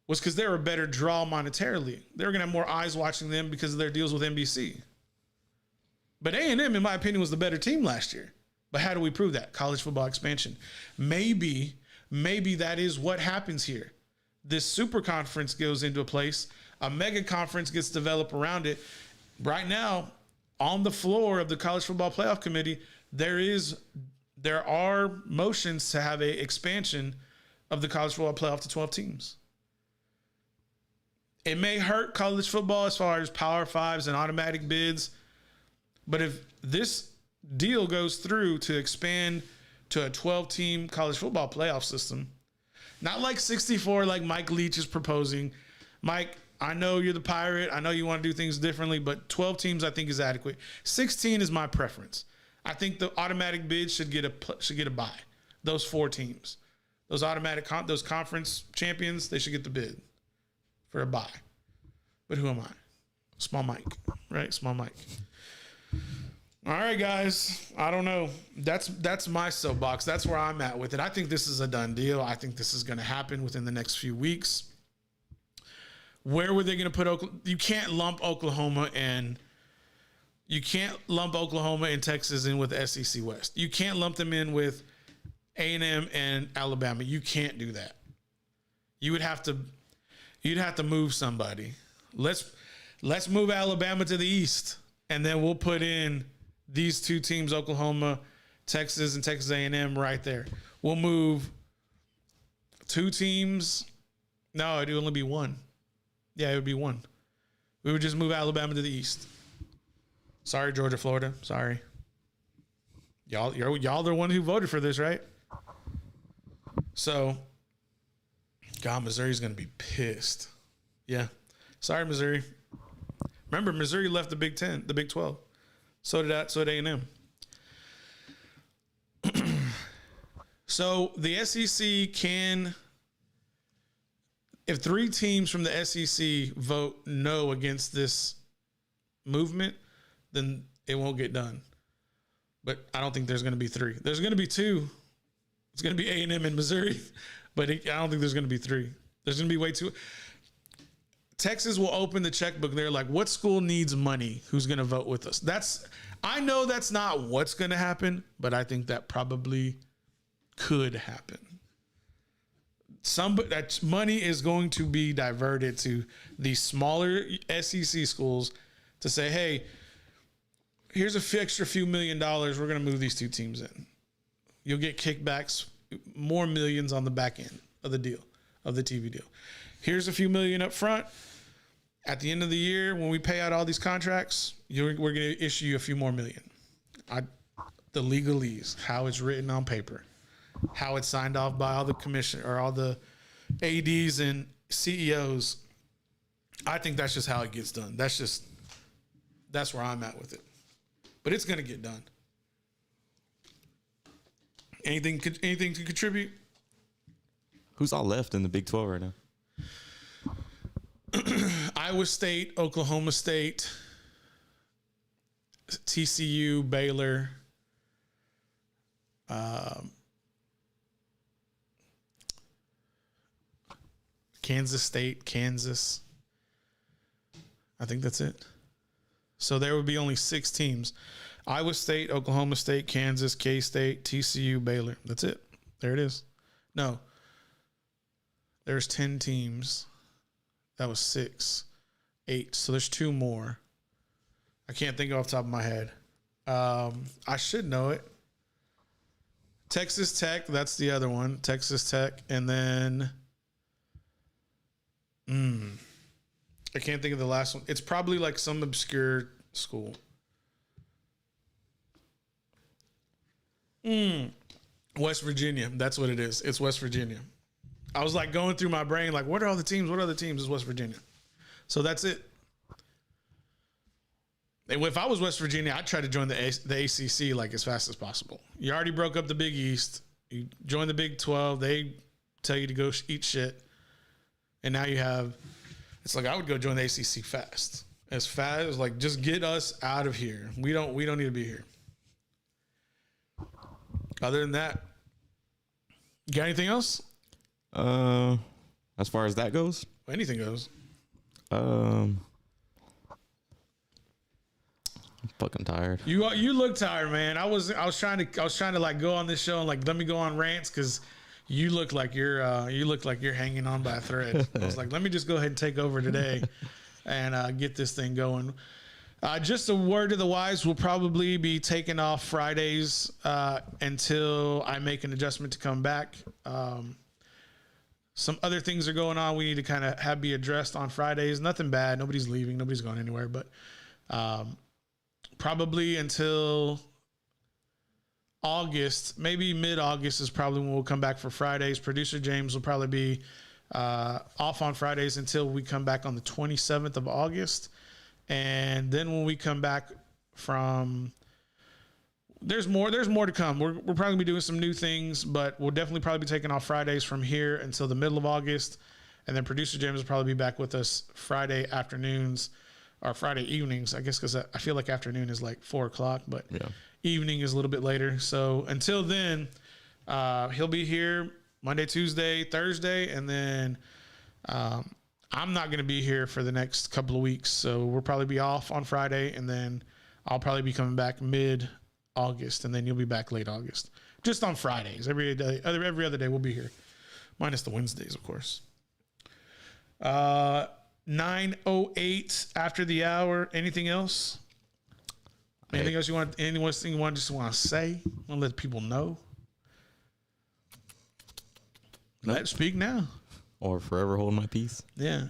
was because they were a better draw monetarily. They were going to have more eyes watching them because of their deals with NBC. But A&M, in my opinion, was the better team last year. But how do we prove that? College football expansion. Maybe that is what happens here. This super conference goes into a place. A mega conference gets developed around it. Right now, on the floor of the College Football Playoff Committee, there are motions to have a expansion of the College Football Playoff to 12 teams. It may hurt college football as far as Power Fives and automatic bids, but if this deal goes through to expand to a 12-team college football playoff system, not like 64 like Mike Leach is proposing. Mike, I know you're the Pirate. I know you want to do things differently, but 12 teams I think is adequate. 16 is my preference. I think the automatic bids should get a bye. Those 4 teams, those those conference champions, they should get the bid for a bye. But who am I? Small Mike, right? Small Mike. All right, guys. I don't know. That's my soapbox. That's where I'm at with it. I think this is a done deal. I think this is going to happen within the next few weeks. Where were they going to put Oklahoma? You can't lump Oklahoma and Texas in with the SEC West. You can't lump them in with A&M and Alabama. You can't do that. You'd have to move somebody. Let's move Alabama to the East, and then we'll put in these 2 teams, Oklahoma, Texas, and Texas A&M right there. We'll move 2 teams. No, it'd only be 1. Yeah, it would be 1. We would just move Alabama to the East. Sorry, Georgia, Florida. Sorry. Y'all the one who voted for this, right? So, God, Missouri's going to be pissed. Yeah. Sorry, Missouri. Remember, Missouri left the Big 10, the Big 12. So did A&M. So the SEC can, if 3 teams from the SEC vote no against this movement, then it won't get done. But I don't think there's going to be 3. There's going to be 2. It's going to be A&M and Missouri, but I don't think there's going to be 3. There's going to be way too. Texas will open the checkbook. They're like, what school needs money? Who's going to vote with us? I know that's not what's going to happen, but I think that probably could happen. That money is going to be diverted to these smaller SEC schools to say, hey, here's a extra few $1 million. We're going to move these 2 teams in. You'll get kickbacks, more millions on the back end of the deal, of the TV deal. Here's a few million up front. At the end of the year, when we pay out all these contracts, we're going to issue you a few more million. The legalese, how it's written on paper, how it's signed off by all the commission or all the ADs and CEOs. I think that's just how it gets done. That's where I'm at with it. But it's going to get done. Anything to contribute? Who's all left in the Big 12 right now? Iowa State, Oklahoma State, TCU, Baylor, Kansas State, Kansas. I think that's it. So there would be only 6 teams. Iowa State, Oklahoma State, Kansas, K-State, TCU, Baylor. That's it. There it is. No. There's 10 teams. That was 6. 8. So there's 2 more. I can't think off the top of my head. I should know it. Texas Tech, that's the other one. Texas Tech. And then I can't think of the last one. It's probably like some obscure school. West Virginia. That's what it is. It's West Virginia. I was like going through my brain, like, what are all the teams? What are the teams? It's West Virginia. So that's it. And if I was West Virginia, I'd try to join the ACC like as fast as possible. You already broke up the Big East. You join the Big 12. They tell you to go eat shit. And now you have It's like I would go join the ACC fast as like just get us out of here. We don't need to be here. Other than that, you got anything else? As far as that goes, Anything goes. I'm fucking tired. You look tired, man. I was trying to like go on this show and like let me go on rants because you look like you're hanging on by a thread. I was like, let me just go ahead and take over today and get this thing going. Just a word to the wise, we'll probably be taking off Fridays until I make an adjustment to come back. Some other things are going on. We need to kind of be addressed on Fridays. Nothing bad. Nobody's leaving. Nobody's going anywhere. But probably until August, maybe mid-August is probably when we'll come back for Fridays. Producer James will probably be off on Fridays until we come back on the 27th of August. And then when we come back from... There's more to come. We're probably going to be doing some new things, but we'll definitely probably be taking off Fridays from here until the middle of August. And then Producer James will probably be back with us Friday afternoons or Friday evenings, I guess, because I feel like afternoon is like 4 o'clock, but evening is a little bit later. So until then, he'll be here Monday, Tuesday, Thursday, and then I'm not going to be here for the next couple of weeks. So we'll probably be off on Friday, and then I'll probably be coming back mid-August, and then you'll be back late August. Just on Fridays. Every other day we'll be here, minus the Wednesdays, of course. 9:08 after the hour. Anything else? Anything else you want? Anything you want to say? Want to let people know? Let's speak now. Or forever hold my peace. Yeah.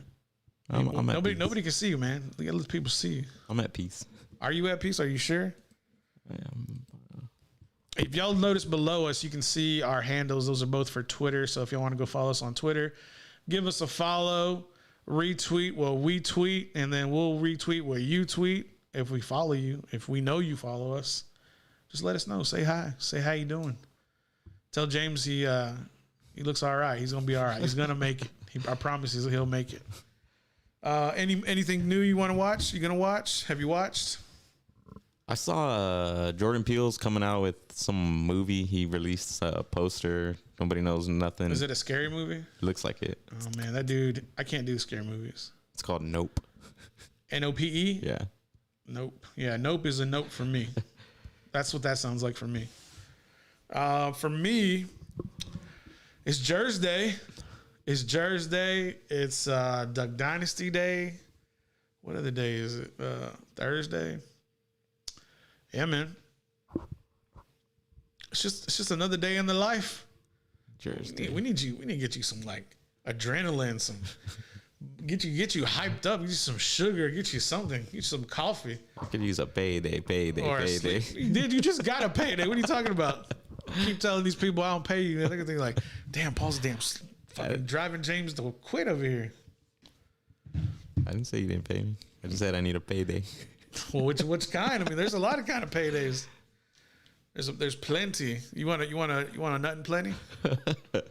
I'm at peace. Nobody can see you, man. You gotta let people see you. I'm at peace. Are you at peace? Are you sure? I am. If y'all notice below us, you can see our handles. Those are both for Twitter. So if y'all want to go follow us on Twitter, give us a follow, retweet what we tweet, and then we'll retweet what you tweet. If we follow you, if we know you follow us, just let us know. Say hi. Say how you doing. Tell James he looks all right. He's gonna be all right. He's gonna make it. I promise he'll make it. Anything new you want to watch? You gonna watch? Have you watched? I saw Jordan Peele's coming out with some movie. He released a poster. Nobody knows nothing. Is it a scary movie? Looks like it. Oh man, that dude! I can't do scary movies. It's called Nope. N-O-P-E? Yeah. Nope. Yeah, nope is a nope for me. That's what that sounds like for me. For me, it's Jersey Day. It's Jersey Day. It's Duck Dynasty Day. What other day is it? Thursday. Yeah, man. It's just another day in the life. Jersey. We need to get you some like adrenaline, some get you hyped up, get you some sugar, get you something, get you some coffee. I could use a payday. Dude, you just got a payday. What are you talking about? Keep telling these people I don't pay you. They're gonna think like, damn, Paul's fucking driving James to quit over here. I didn't say you didn't pay me. I just said I need a payday. Well, which kind? I mean, there's a lot of kind of paydays. There's plenty. You want a nut and plenty? I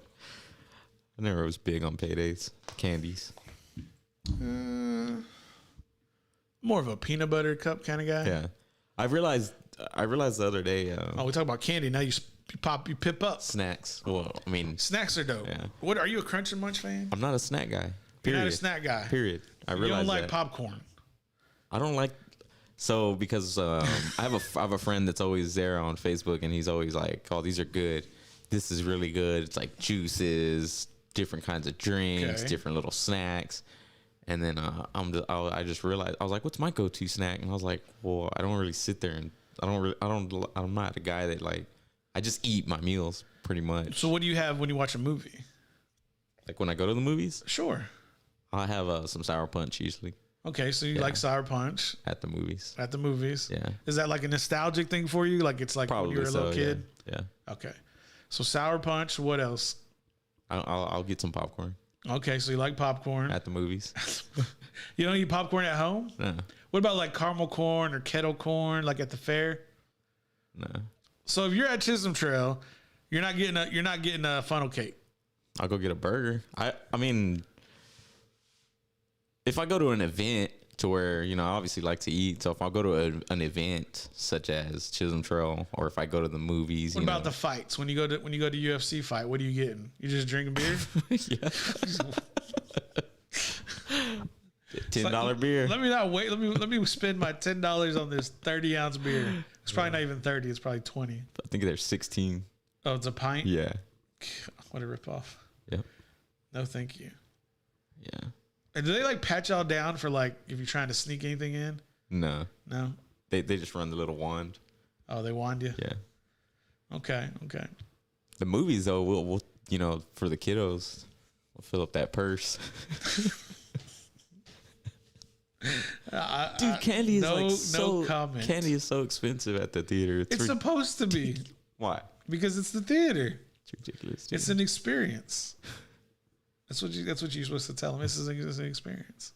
never was big on paydays. Candies. More of a peanut butter cup kind of guy. Yeah. I realized the other day. We talk about candy. Now you pip up. Snacks. Well, I mean, snacks are dope. Yeah. What are you a Crunch and Munch fan? I'm not a snack guy. Period. You're not a snack guy. Period. I realize you don't like that. popcorn. I don't like. So because I have a friend that's always there on Facebook, and he's always like, "Oh, these are good. This is really good. It's like juices, different kinds of drinks, different little snacks." And then I just realized, I was like, "What's my go-to snack?" And I was like, "Well, I don't really sit there, and I'm not a guy that like, I just eat my meals pretty much." So what do you have when you watch a movie? Like when I go to the movies, sure, I have some sour punch usually. Okay, so you like sour punch at the movies. At the movies, yeah. Is that like a nostalgic thing for you? Like it's like probably when you were a little kid. Yeah. Okay, so sour punch. What else? I'll get some popcorn. Okay, so you like popcorn at the movies. You don't eat popcorn at home? No. What about like caramel corn or kettle corn, like at the fair? No. So if you're at Chisholm Trail, you're not getting a funnel cake. I'll go get a burger. I mean, if I go to an event to where, you know, I obviously like to eat. So if I go to an event such as Chisholm Trail, or if I go to the movies, What about the fights? When you go to UFC fight, what are you getting? You just drinking beer? yeah. $10 beer. Let me not wait. Let me spend my $10 on this 30-ounce beer. It's probably not even 30. It's probably 20. I think there's 16. Oh, it's a pint? Yeah. What a ripoff. Yep. No, thank you. Yeah. And do they like pat y'all down for like if you're trying to sneak anything in? No. No. They just run the little wand. Oh, they wand you? Yeah. Okay. The movies though, we'll you know, for the kiddos, we'll fill up that purse. Dude, candy is no comment. Candy is so expensive at the theater. It's supposed to be. Why? Because it's the theater. It's ridiculous. Dude. It's an experience. That's what you're supposed to tell them. This is an experience.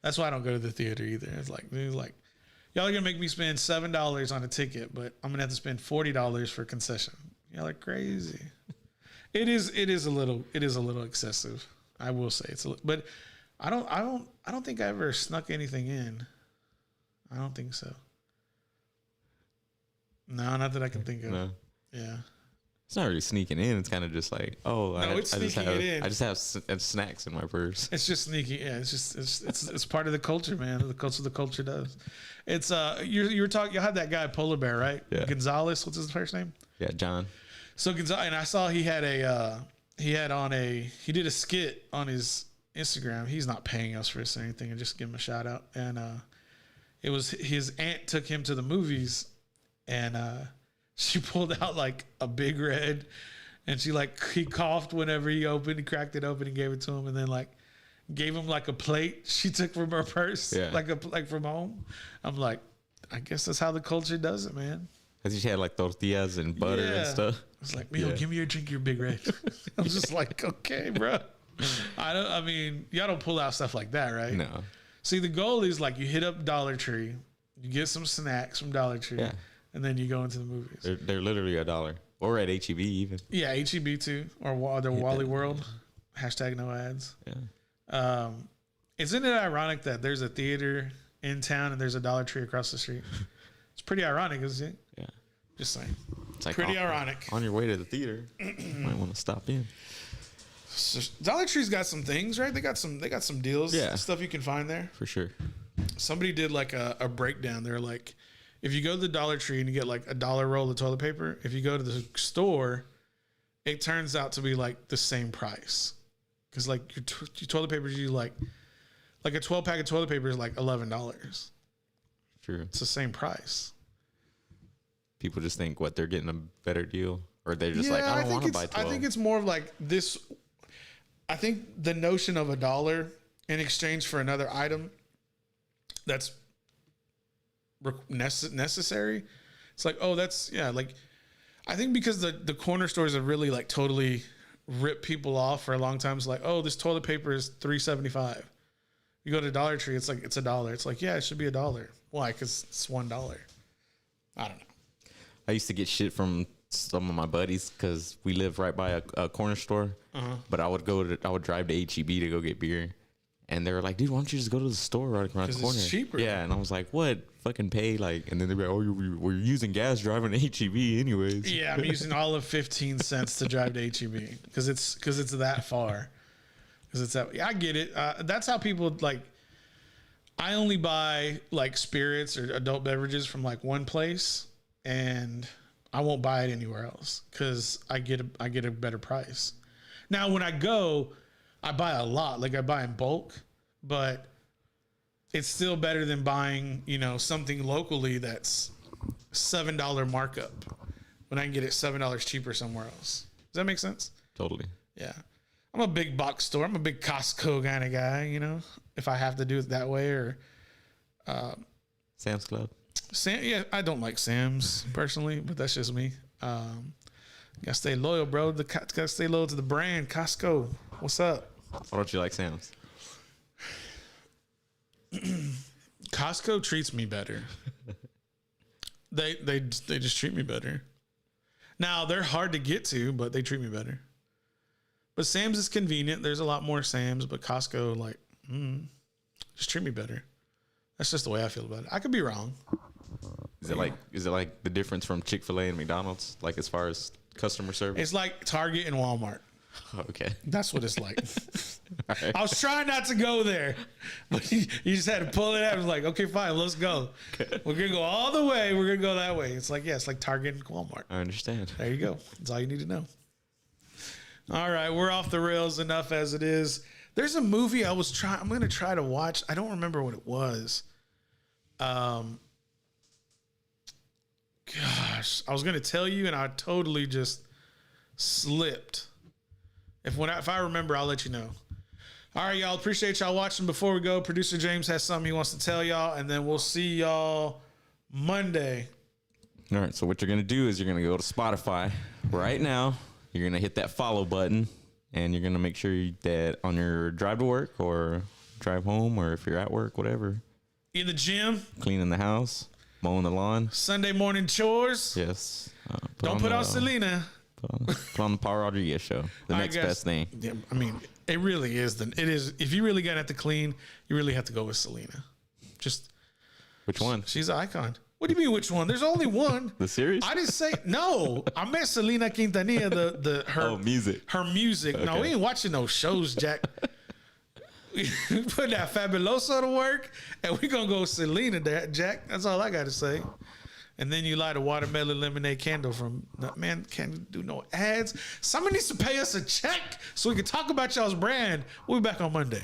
That's why I don't go to the theater either. It's like y'all are gonna make me spend $7 on a ticket, but I'm gonna have to spend $40 for concession. Y'all are crazy. It is a little excessive. I will say it's a little, but I don't think I ever snuck anything in. I don't think so. No, not that I can think of. No. Yeah. It's not really sneaking in. It's kind of just like, I just have snacks in my purse. It's just sneaking. Yeah, it's part of the culture, man. The culture does. It's you were talking. You had that guy Polar Bear, right? Yeah. Gonzalez. What's his first name? Yeah, John. So Gonzalez, and I saw he did a skit on his Instagram. He's not paying us for this or anything, and just give him a shout out. And it was his aunt took him to the movies, and she pulled out like a Big Red, and he coughed whenever he cracked it open and gave it to him, and then like gave him like a plate she took from her purse, like from home. I'm like, I guess that's how the culture does it, man. Cause she had like tortillas and butter and stuff. I was like, Mio, give me your drink, your Big Red. I'm just like, okay, bro. I mean, y'all don't pull out stuff like that, right? No. See, the goal is like you hit up Dollar Tree, you get some snacks from Dollar Tree, and then you go into the movies. They're literally $1, or at HEB even. Yeah, HEB too, or the Wally World. # no ads. Yeah. Isn't it ironic that there's a theater in town and there's a Dollar Tree across the street? It's pretty ironic, isn't it? Yeah. Just saying. It's like pretty ironic. On your way to the theater, you might want to stop in. So Dollar Tree's got some things, right? They got some deals, stuff you can find there. For sure. Somebody did like a breakdown. They're like, if you go to the Dollar Tree and you get like $1 roll of toilet paper, if you go to the store, it turns out to be like the same price. Because like your toilet paper is like a 12-pack of toilet paper is like $11. True. It's the same price. People just think they're getting a better deal, or they're just like, I don't want to buy 12. I think it's more of like this. I think the notion of $1 in exchange for another item that's necessary. It's like, oh, that's like, I think because the corner stores have really like totally ripped people off for a long time. It's like, oh, this toilet paper is $3.75. You go to Dollar Tree, it's like, it's $1. It's like, yeah, it should be $1. Why? Because it's $1. I don't know. I used to get shit from some of my buddies because we live right by a corner store. But I would drive to HEB to go get beer, and they were like, "Dude, why don't you just go to the store right around the corner?" It's cheaper. Yeah, and I was like, "What? Fucking pay like?" And then they'd be like, "Oh, we're using gas driving to HEB anyways." Yeah, I'm using all of 15 cents to drive to HEB because it's that far. I get it. That's how people like. I only buy like spirits or adult beverages from like one place, and I won't buy it anywhere else because I get a better price. Now, when I go, I buy a lot. Like I buy in bulk, but it's still better than buying, something locally that's $7 markup when I can get it $7 cheaper somewhere else. Does that make sense? Totally. Yeah. I'm a big box store. I'm a big Costco kind of guy, if I have to do it that way, or Sam's Club. I don't like Sam's personally, but that's just me. Gotta stay loyal, bro. Gotta stay loyal to the brand. Costco, what's up? Why don't you like Sam's? Costco treats me better. They just treat me better. Now they're hard to get to, but they treat me better. But Sam's is convenient. There's a lot more Sam's, but Costco, like, Just treat me better. That's just the way I feel about it. I could be wrong. Is it like the difference from Chick-fil-A and McDonald's, like as far as customer service? It's like Target and Walmart. Okay. That's what it's like. Right. I was trying not to go there, but you just had to pull it out. I was like, okay, fine, let's go. Okay. We're going to go all the way. We're going to go that way. It's like, yeah, it's like Target and Walmart. I understand. There you go. That's all you need to know. All right, we're off the rails enough as it is. There's a movie I'm going to try to watch. I don't remember what it was. Gosh, I was going to tell you and I totally just slipped. If I remember, I'll let you know. All right, y'all. Appreciate y'all watching. Before we go, producer James has something he wants to tell y'all, and then we'll see y'all Monday. All right. So what you're gonna do is you're gonna go to Spotify right now. You're gonna hit that follow button, and you're gonna make sure that on your drive to work or drive home, or if you're at work, whatever, In the gym, cleaning the house, mowing the lawn. Sunday morning chores. Yes. Don't put on Selena. Put on the Power Rodriguez show. The next best thing. Yeah, I mean, it really is. It is. If you really got to have to clean, you really have to go with Selena. Just Which one? she's an icon. What do you mean? Which one? There's only one. The series? I didn't say no. I meant Selena Quintanilla. Her music. Her music. No, Okay. we ain't watching those shows, Jack. We put that Fabuloso to work, and we gonna go Selena, Jack. That's all I got to say. And then you light a watermelon lemonade candle from, man, can't do no ads. Somebody needs to pay us a check so we can talk about y'all's brand. We'll be back on Monday.